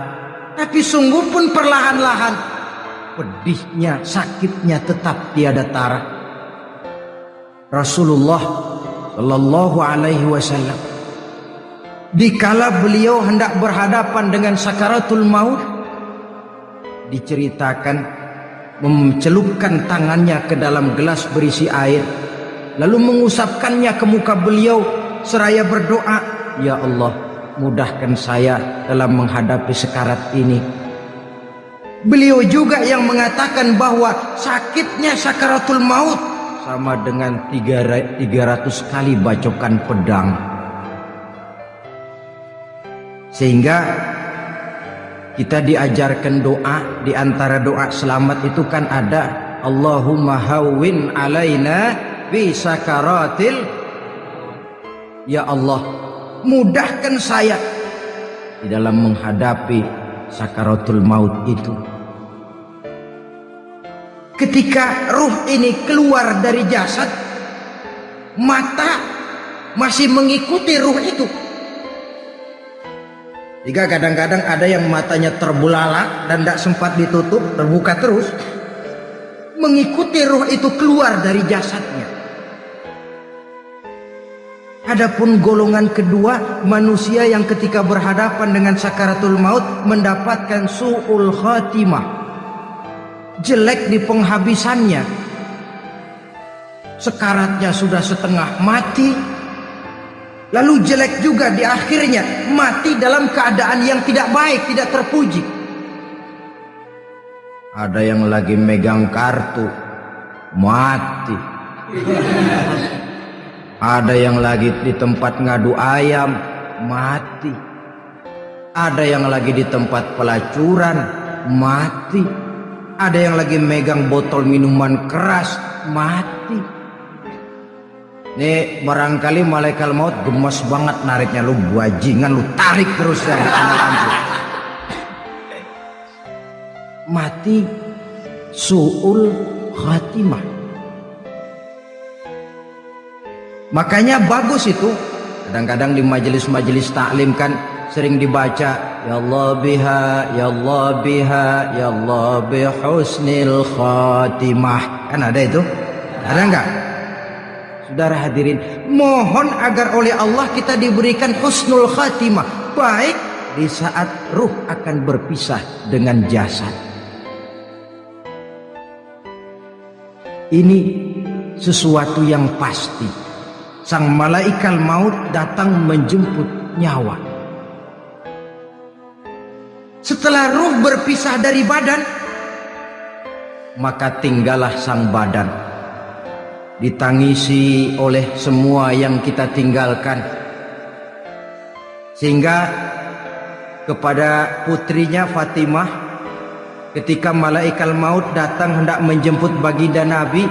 tapi sungguh pun perlahan-lahan. Pedihnya, sakitnya tetap tiada tara. Rasulullah Shallallahu Alaihi Wasallam, dikala beliau hendak berhadapan dengan sakaratul maut, diceritakan mencelupkan tangannya ke dalam gelas berisi air, lalu mengusapkannya ke muka beliau seraya berdoa, "Ya Allah, mudahkan saya dalam menghadapi sekarat ini." Beliau juga yang mengatakan bahwa sakitnya sakaratul maut sama dengan 300 kali bacokan pedang. Sehingga kita diajarkan doa, di antara doa selamat itu kan ada Allahumma hawwin alaina bi sakaratil. Ya Allah, mudahkan saya di dalam menghadapi sakaratul maut itu. Ketika ruh ini keluar dari jasad, mata masih mengikuti ruh itu. Jika kadang-kadang ada yang matanya terbelalak dan tidak sempat ditutup, terbuka terus, mengikuti ruh itu keluar dari jasadnya. Adapun golongan kedua, manusia yang ketika berhadapan dengan sakaratul maut mendapatkan su'ul khatimah, jelek di penghabisannya. Sekaratnya sudah setengah mati, lalu jelek juga di akhirnya, mati dalam keadaan yang tidak baik, tidak terpuji. Ada yang lagi megang kartu, mati. Ada yang lagi di tempat ngadu ayam, mati. Ada yang lagi di tempat pelacuran, mati. Ada yang lagi megang botol minuman keras, mati. Nih barangkali malaikat maut gemes banget nariknya, lu bajingan, lu tarik terus dari lampu. Mati su'ul khatimah. Makanya bagus itu. Kadang-kadang di majelis-majelis taklim kan sering dibaca, ya Allah biha, ya Allah biha, ya Allah bihusnil khatimah. Kan ada itu? Ada enggak? Saudara hadirin, mohon agar oleh Allah kita diberikan husnul khatimah, baik di saat ruh akan berpisah dengan jasad. Ini sesuatu yang pasti. Sang malaikat maut datang menjemput nyawa. Setelah ruh berpisah dari badan, maka tinggallah sang badan, ditangisi oleh semua yang kita tinggalkan. Sehingga kepada putrinya Fatimah, ketika malaikat maut datang hendak menjemput baginda Nabi,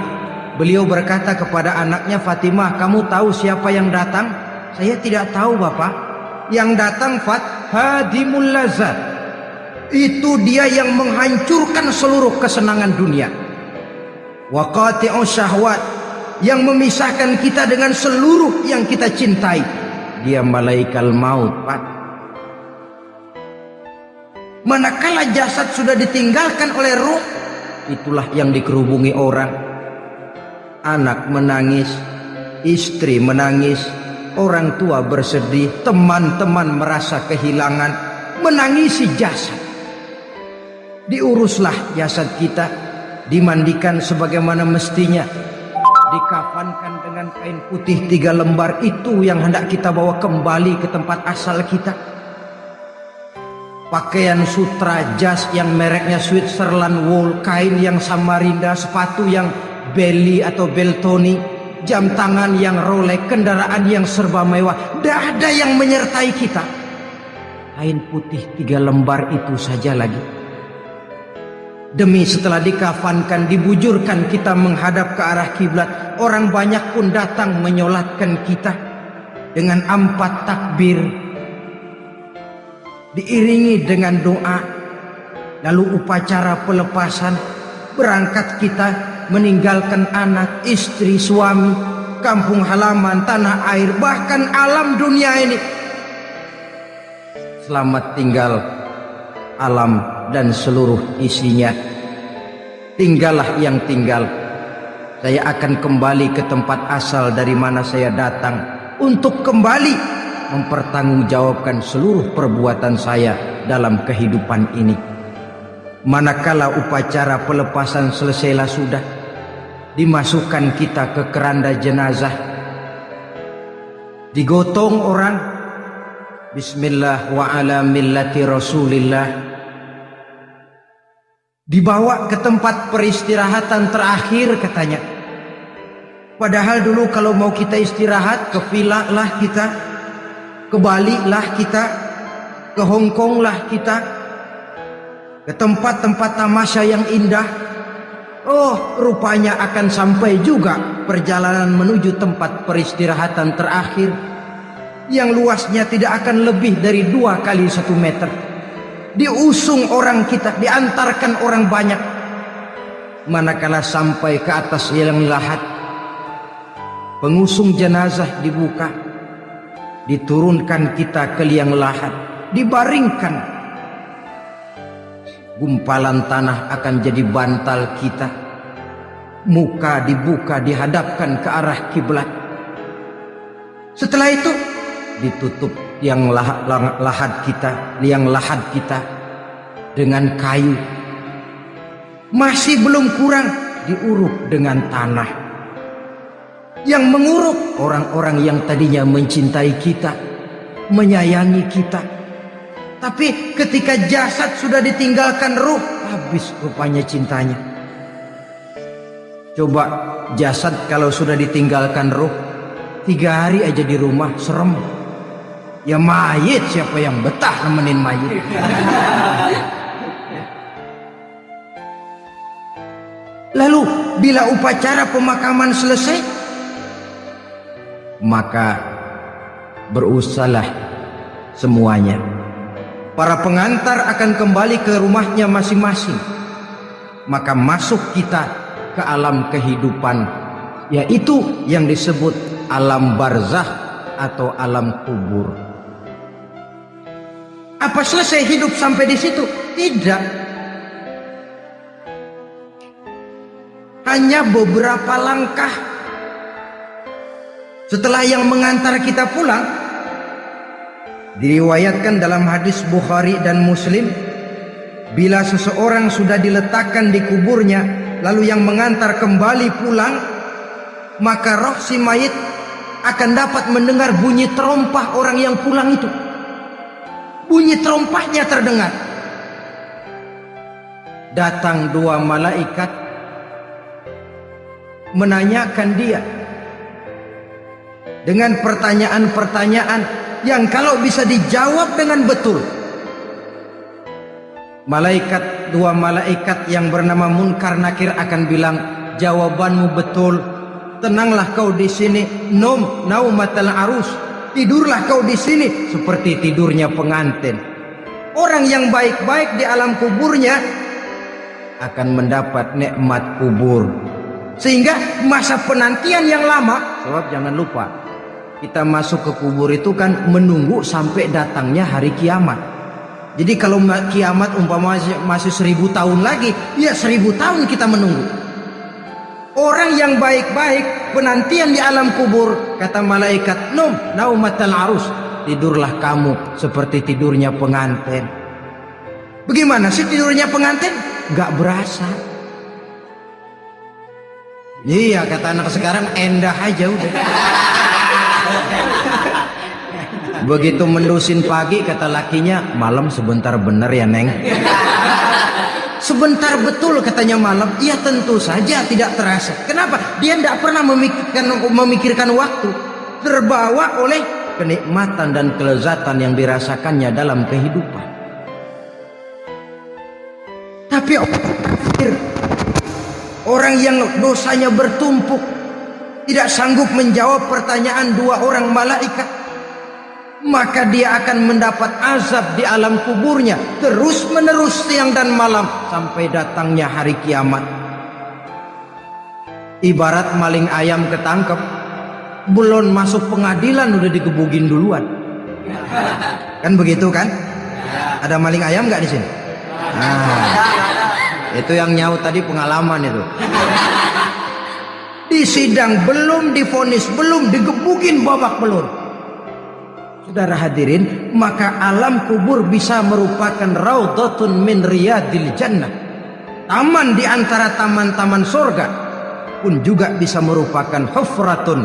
beliau berkata kepada anaknya, Fatimah, kamu tahu siapa yang datang? Saya tidak tahu, Bapak. Yang datang hadimul lazat. Itu dia yang menghancurkan seluruh kesenangan dunia. Wa qati'u syahwat, yang memisahkan kita dengan seluruh yang kita cintai. Dia malaikat maut, Pak. Manakala jasad sudah ditinggalkan oleh ruh, itulah yang dikerubungi orang. Anak menangis, istri menangis, orang tua bersedih, teman-teman merasa kehilangan, menangisi jasad. Diuruslah jasad kita, dimandikan sebagaimana mestinya, dikafankan dengan kain putih 3 lembar, itu yang hendak kita bawa kembali ke tempat asal kita. pakaian sutra, jas yang mereknya Switzerland wool, kain yang Samarinda, sepatu yang Belly atau Beltoni, jam tangan yang Rolex, kendaraan yang serba mewah. Tidak ada yang menyertai kita. Kain putih 3 lembar itu saja lagi. Demi setelah dikafankan, dibujurkan kita menghadap ke arah kiblat, orang banyak pun datang menyolatkan kita dengan 4 takbir, diiringi dengan doa. Lalu upacara pelepasan, berangkat kita meninggalkan anak, istri, suami, kampung halaman, tanah air, bahkan alam dunia ini. Selamat tinggal alam dan seluruh isinya. Tinggallah yang tinggal. Saya akan kembali ke tempat asal dari mana saya datang, untuk kembali mempertanggungjawabkan seluruh perbuatan saya dalam kehidupan ini. Manakala upacara pelepasan selesailah sudah, dimasukkan kita ke keranda jenazah, digotong orang, bismillah wa ala millati rasulillah, dibawa ke tempat peristirahatan terakhir katanya. Padahal dulu kalau mau kita istirahat, ke villa lah kita, ke Bali lah kita, ke Hong Kong lah kita, ke tempat-tempat tamasya yang indah. Oh, rupanya akan sampai juga perjalanan menuju tempat peristirahatan terakhir yang luasnya tidak akan lebih dari 2 kali 1 meter. Diusung orang kita, diantarkan orang banyak. Manakala sampai ke atas liang lahat, pengusung jenazah dibuka, diturunkan kita ke liang lahat, dibaringkan. Gumpalan tanah akan jadi bantal kita. Muka dibuka, dihadapkan ke arah kiblat. Setelah itu ditutup liang lahat kita dengan kayu. Masih belum kurang diuruk dengan tanah. Yang menguruk orang-orang yang tadinya mencintai kita, menyayangi kita. Tapi ketika jasad sudah ditinggalkan ruh, habis rupanya cintanya. Coba jasad kalau sudah ditinggalkan ruh, 3 hari aja di rumah, serem. Ya mayit, siapa yang betah nemenin mayit? Lalu bila upacara pemakaman selesai, maka berusahalah semuanya. Para pengantar akan kembali ke rumahnya masing-masing. Maka masuk kita ke alam kehidupan, yaitu yang disebut alam barzakh atau alam kubur. Apa selesai hidup sampai di situ? Tidak. Hanya beberapa langkah setelah yang mengantar kita pulang. Diriwayatkan dalam hadis Bukhari dan Muslim, bila seseorang sudah diletakkan di kuburnya, lalu yang mengantar kembali pulang, maka roh si mayit akan dapat mendengar bunyi terompah orang yang pulang itu. Bunyi terompahnya terdengar. Datang 2 malaikat menanyakan dia dengan pertanyaan-pertanyaan yang kalau bisa dijawab dengan betul. 2 malaikat yang bernama Munkar Nakir akan bilang, jawabanmu betul, tenanglah kau di sini, naumatal arus, tidurlah kau di sini seperti tidurnya pengantin. Orang yang baik-baik di alam kuburnya akan mendapat nikmat kubur, sehingga masa penantian yang lama. Sebab jangan lupa, kita masuk ke kubur itu kan menunggu sampai datangnya hari kiamat. Jadi kalau kiamat umpama masih 1000 tahun lagi, ya 1000 tahun kita menunggu. Orang yang baik-baik penantian di alam kubur, kata malaikat, naumatal arus, tidurlah kamu seperti tidurnya pengantin. Bagaimana sih tidurnya pengantin? Gak berasa. Iya, kata anak sekarang, endah aja udah. Begitu mendusin pagi, kata lakinya, malam sebentar bener ya Neng. Sebentar betul katanya malam. Ya tentu saja tidak terasa. Kenapa? Dia tidak pernah memikirkan waktu. Terbawa oleh kenikmatan dan kelezatan yang dirasakannya dalam kehidupan. Tapi orang yang dosanya bertumpuk, tidak sanggup menjawab pertanyaan dua orang malaikat, maka dia akan mendapat azab di alam kuburnya terus menerus siang dan malam sampai datangnya hari kiamat. Ibarat maling ayam ketangkep, belum masuk pengadilan udah digebugin duluan. Kan begitu kan? Ada maling ayam nggak di sini? Nah, itu yang nyaut tadi pengalaman itu. Di sidang belum divonis, belum digebugin babak belur. Saudara hadirin, maka alam kubur bisa merupakan raudhatun min riyadil jannah. Taman di antara taman-taman surga, pun juga bisa merupakan hufratun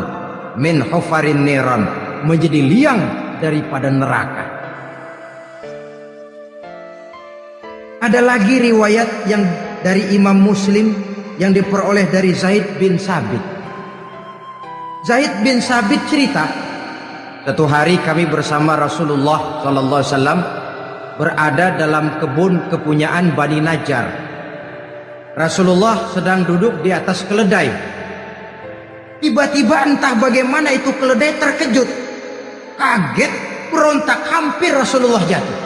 min hufarin niran, menjadi liang daripada neraka. Ada lagi riwayat yang dari Imam Muslim yang diperoleh dari Zaid bin Sabit. Zaid bin Sabit cerita, satu hari kami bersama Rasulullah SAW berada dalam kebun kepunyaan Bani Najjar. Rasulullah sedang duduk di atas keledai. Tiba-tiba entah bagaimana itu keledai terkejut, kaget, berontak, hampir Rasulullah jatuh.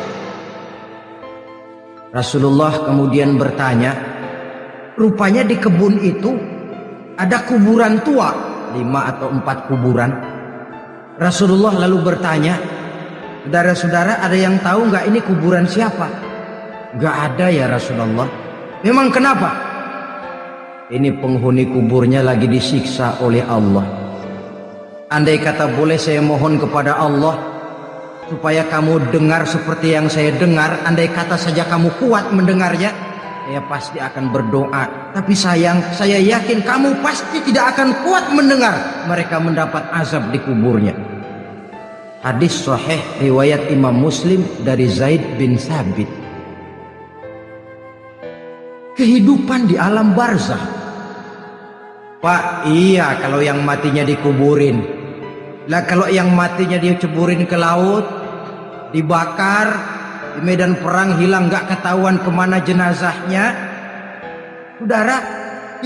Rasulullah kemudian bertanya, rupanya di kebun itu ada kuburan tua, 5 atau 4 kuburan. Rasulullah lalu bertanya, saudara-saudara ada yang tahu nggak ini kuburan siapa? Nggak ada ya Rasulullah. Memang kenapa? Ini penghuni kuburnya lagi disiksa oleh Allah. Andai kata boleh saya mohon kepada Allah supaya kamu dengar seperti yang saya dengar, andai kata saja kamu kuat mendengarnya, saya pasti akan berdoa. Tapi sayang, saya yakin kamu pasti tidak akan kuat mendengar mereka mendapat azab di kuburnya. Hadis sahih riwayat Imam Muslim dari Zaid bin Sabit. Kehidupan di alam barzah. Pak, iya kalau yang matinya dikuburin. Lah kalau yang matinya diceburin ke laut, dibakar, di medan perang hilang nggak ketahuan kemana jenazahnya. Saudara,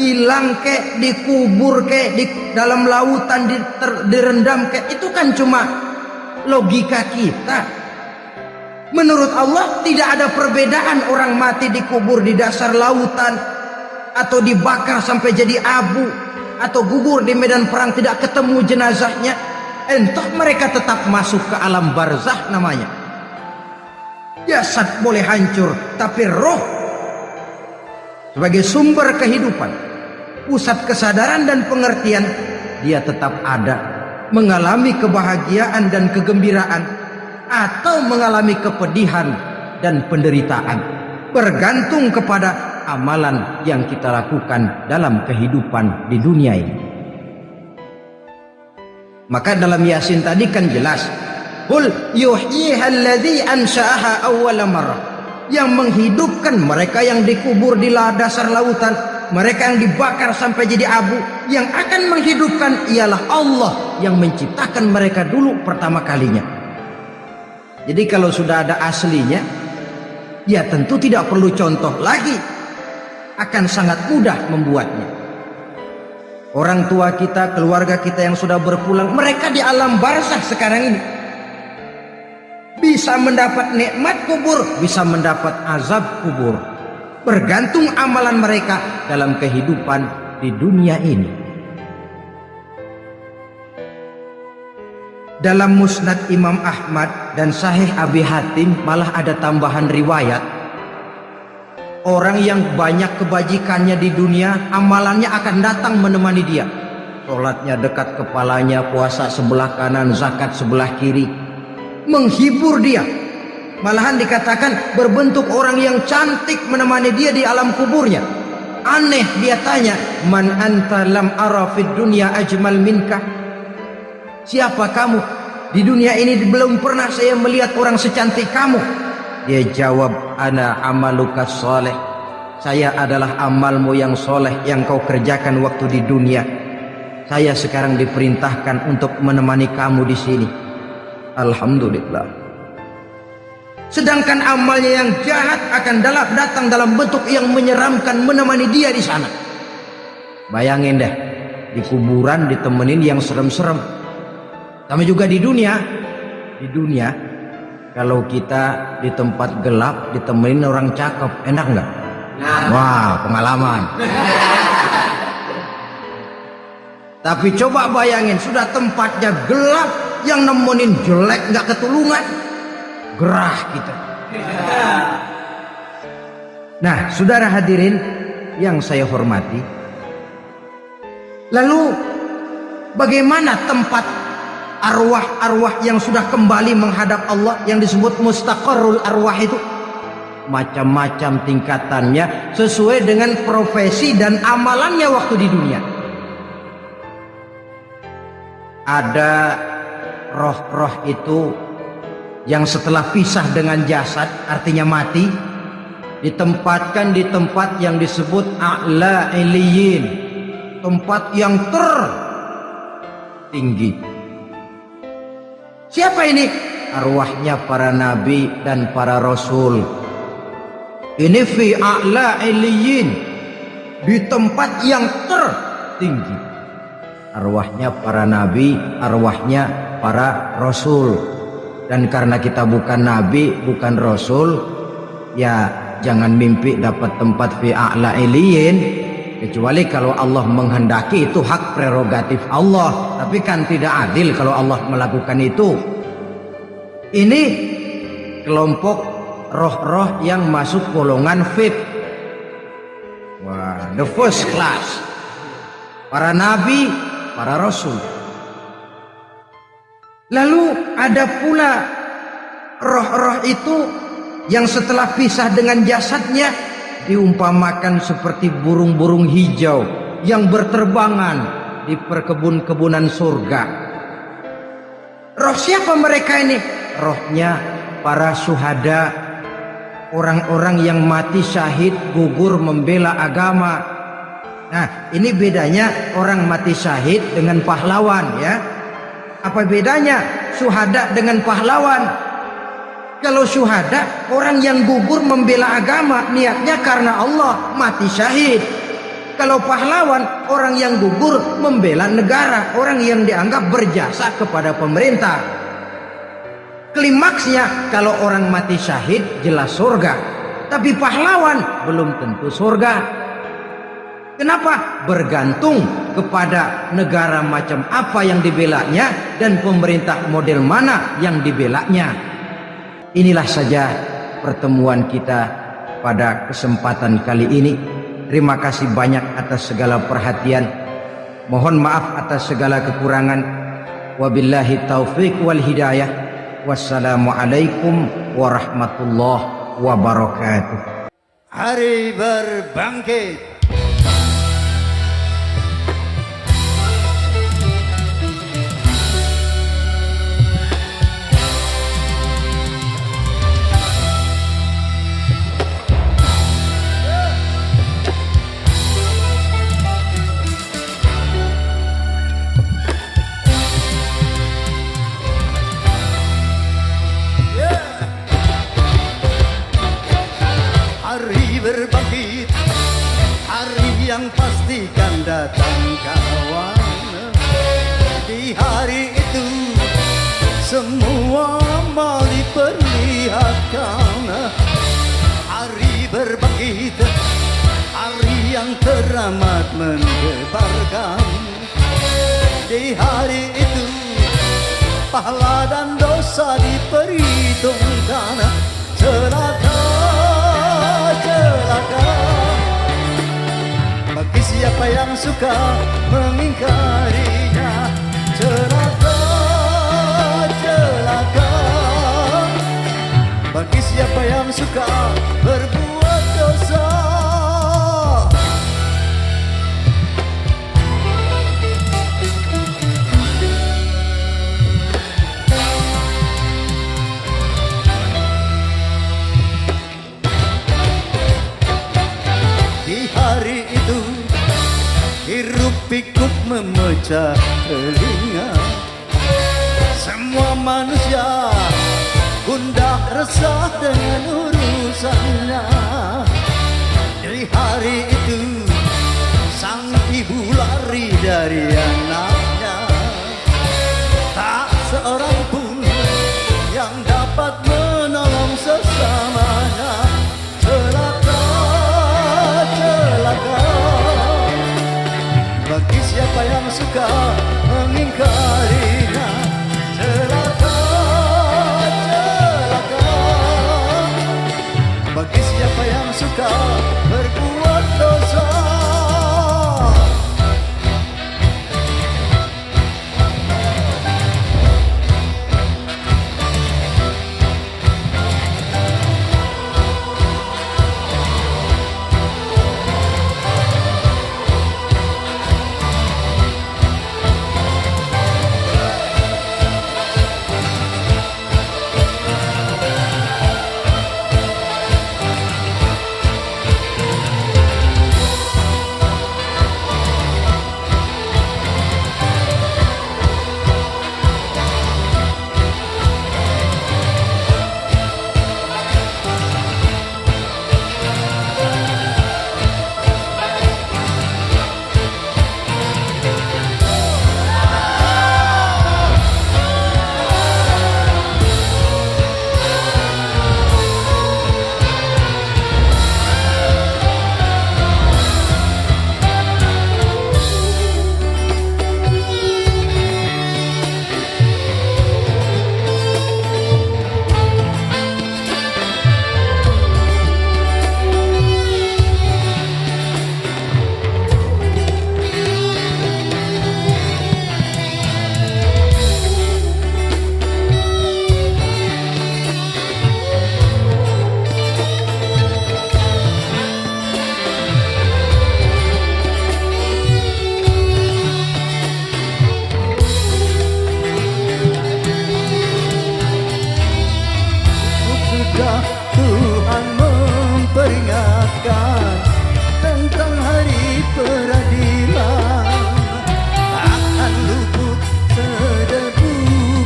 hilang kek, dikubur kek, di dalam lautan direndam kek, itu kan cuma logika kita. Menurut Allah tidak ada perbedaan orang mati dikubur di dasar lautan, atau dibakar sampai jadi abu, atau gugur di medan perang tidak ketemu jenazahnya. Entah mereka tetap masuk ke alam barzah namanya. Jasad boleh hancur, tapi roh sebagai sumber kehidupan, pusat kesadaran dan pengertian, dia tetap ada, mengalami kebahagiaan dan kegembiraan, atau mengalami kepedihan dan penderitaan, bergantung kepada amalan yang kita lakukan dalam kehidupan di dunia ini. Maka dalam Yasin tadi kan jelas, qul yuhyiha alladzi ansha'aha awwala marrah, yang menghidupkan mereka yang dikubur di dasar lautan, mereka yang dibakar sampai jadi abu, yang akan menghidupkan ialah Allah yang menciptakan mereka dulu pertama kalinya. Jadi kalau sudah ada aslinya, ya tentu tidak perlu contoh lagi, akan sangat mudah membuatnya. Orang tua kita, keluarga kita yang sudah berpulang, mereka di alam barzah sekarang ini bisa mendapat nikmat kubur, bisa mendapat azab kubur, bergantung amalan mereka dalam kehidupan di dunia ini. Dalam Musnad Imam Ahmad dan Sahih Abi Hatim malah ada tambahan riwayat, orang yang banyak kebajikannya di dunia, amalannya akan datang menemani dia. Sholatnya dekat kepalanya, puasa sebelah kanan, zakat sebelah kiri, menghibur dia. Malahan dikatakan berbentuk orang yang cantik menemani dia di alam kuburnya. Aneh, dia tanya, man anta lam ara fid dunya ajmal minka. Siapa kamu? Di dunia ini belum pernah saya melihat orang secantik kamu. Dia jawab, ana amaluka soleh. Saya adalah amalmu yang soleh yang kau kerjakan waktu di dunia. Saya sekarang diperintahkan untuk menemani kamu di sini. Alhamdulillah. Sedangkan amalnya yang jahat akan datang dalam bentuk yang menyeramkan menemani dia di sana. Bayangin deh, di kuburan ditemenin yang serem-serem. Sama juga di dunia. Di dunia, kalau kita di tempat gelap ditemenin orang cakep, enak nggak? Wah, pengalaman. Tapi coba bayangin, sudah tempatnya gelap, yang nemenin jelek nggak ketulungan, gerah kita. Nah, saudara hadirin yang saya hormati, lalu bagaimana tempat arwah-arwah yang sudah kembali menghadap Allah yang disebut mustaqarrul arwah itu? Macam-macam tingkatannya sesuai dengan profesi dan amalannya waktu di dunia. Ada roh-roh itu yang setelah pisah dengan jasad, artinya mati, ditempatkan di tempat yang disebut a'la iliyin, tempat yang tertinggi. Siapa ini? Arwahnya para nabi dan para rasul. Ini fi a'la iliyin, di tempat yang tertinggi. Arwahnya para nabi, arwahnya para rasul. Dan karena kita bukan nabi, bukan rasul, ya jangan mimpi dapat tempat fi a'la iliyin, kecuali kalau Allah menghendaki. Itu hak prerogatif Allah, tapi kan tidak adil kalau Allah melakukan itu. Ini kelompok roh-roh yang masuk golongan VIP. Wah, the first class. Para nabi, para rasul. Lalu ada pula roh-roh itu yang setelah pisah dengan jasadnya diumpamakan seperti burung-burung hijau yang berterbangan di perkebun-kebunan surga. Roh siapa mereka ini? Rohnya para syuhada, orang-orang yang mati syahid gugur membela agama. Nah, ini bedanya orang mati syahid dengan pahlawan, ya. Apa bedanya syuhada dengan pahlawan? Kalau syuhada, orang yang gugur membela agama, niatnya karena Allah, mati syahid. Kalau pahlawan, orang yang gugur membela negara, orang yang dianggap berjasa kepada pemerintah. Klimaksnya, kalau orang mati syahid jelas surga, tapi pahlawan belum tentu surga. Kenapa? Bergantung kepada negara macam apa yang dibelanya dan pemerintah model mana yang dibelanya. Inilah saja pertemuan kita pada kesempatan kali ini. Terima kasih banyak atas segala perhatian. Mohon maaf atas segala kekurangan. Wabillahi taufiq wal hidayah. Wassalamualaikum warahmatullahi wabarakatuh. Hari berbangkit. Berbangkit, hari yang pastikan datang kawan. Di hari itu semua mau diperlihatkan. Hari berbangkit, hari yang teramat mendebarkan. Di hari itu pahala dan dosa diperhitungkan. Celaka bagi siapa yang suka mengingkarinya. Celaka bagi siapa yang suka berbuat dosa. memecah telinga. Semua manusia gundah resah dengan urusannya. Di hari itu sang ibu lari dari anaknya. Tak seorang pun yang dapat menolong sesamanya. Celaka, celaka bagi siapa yang suka mengingkarinya. Celaka, celaka bagi siapa yang suka berbuat dosa. Tuhan memperingatkan tentang hari peradilan. Akan luput sedebu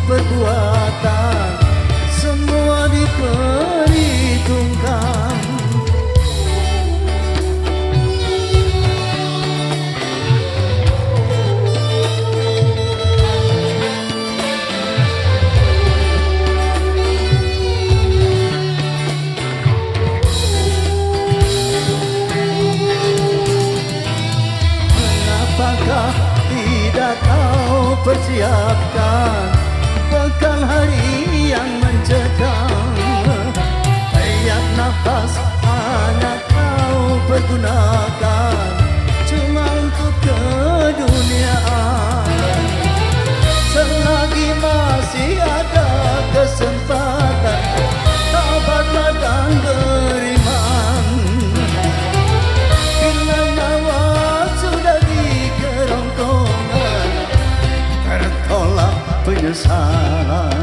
perbuatan, semua diperhitungkan. Apakah tidak kau persiapkan bekal hari yang mencekam? Tiap nafas hanya kau pergunakan cuma untuk keduniaan. Selagi masih ada kesempatan, tabatlah dan beriman. Bila nyawa sudah di kerongkongan, tertolak penyesalan.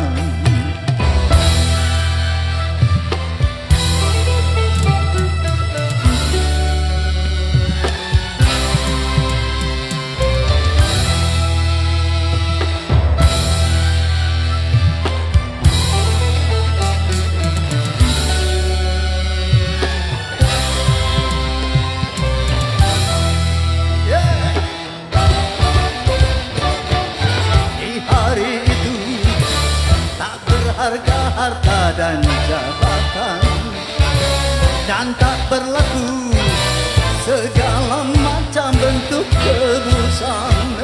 Harga harta dan jabatan, dan tak berlaku segala macam bentuk keburusan.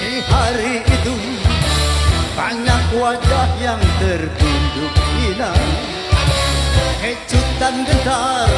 Di hari itu banyak wajah yang tertunduk hina, kecut dan gentar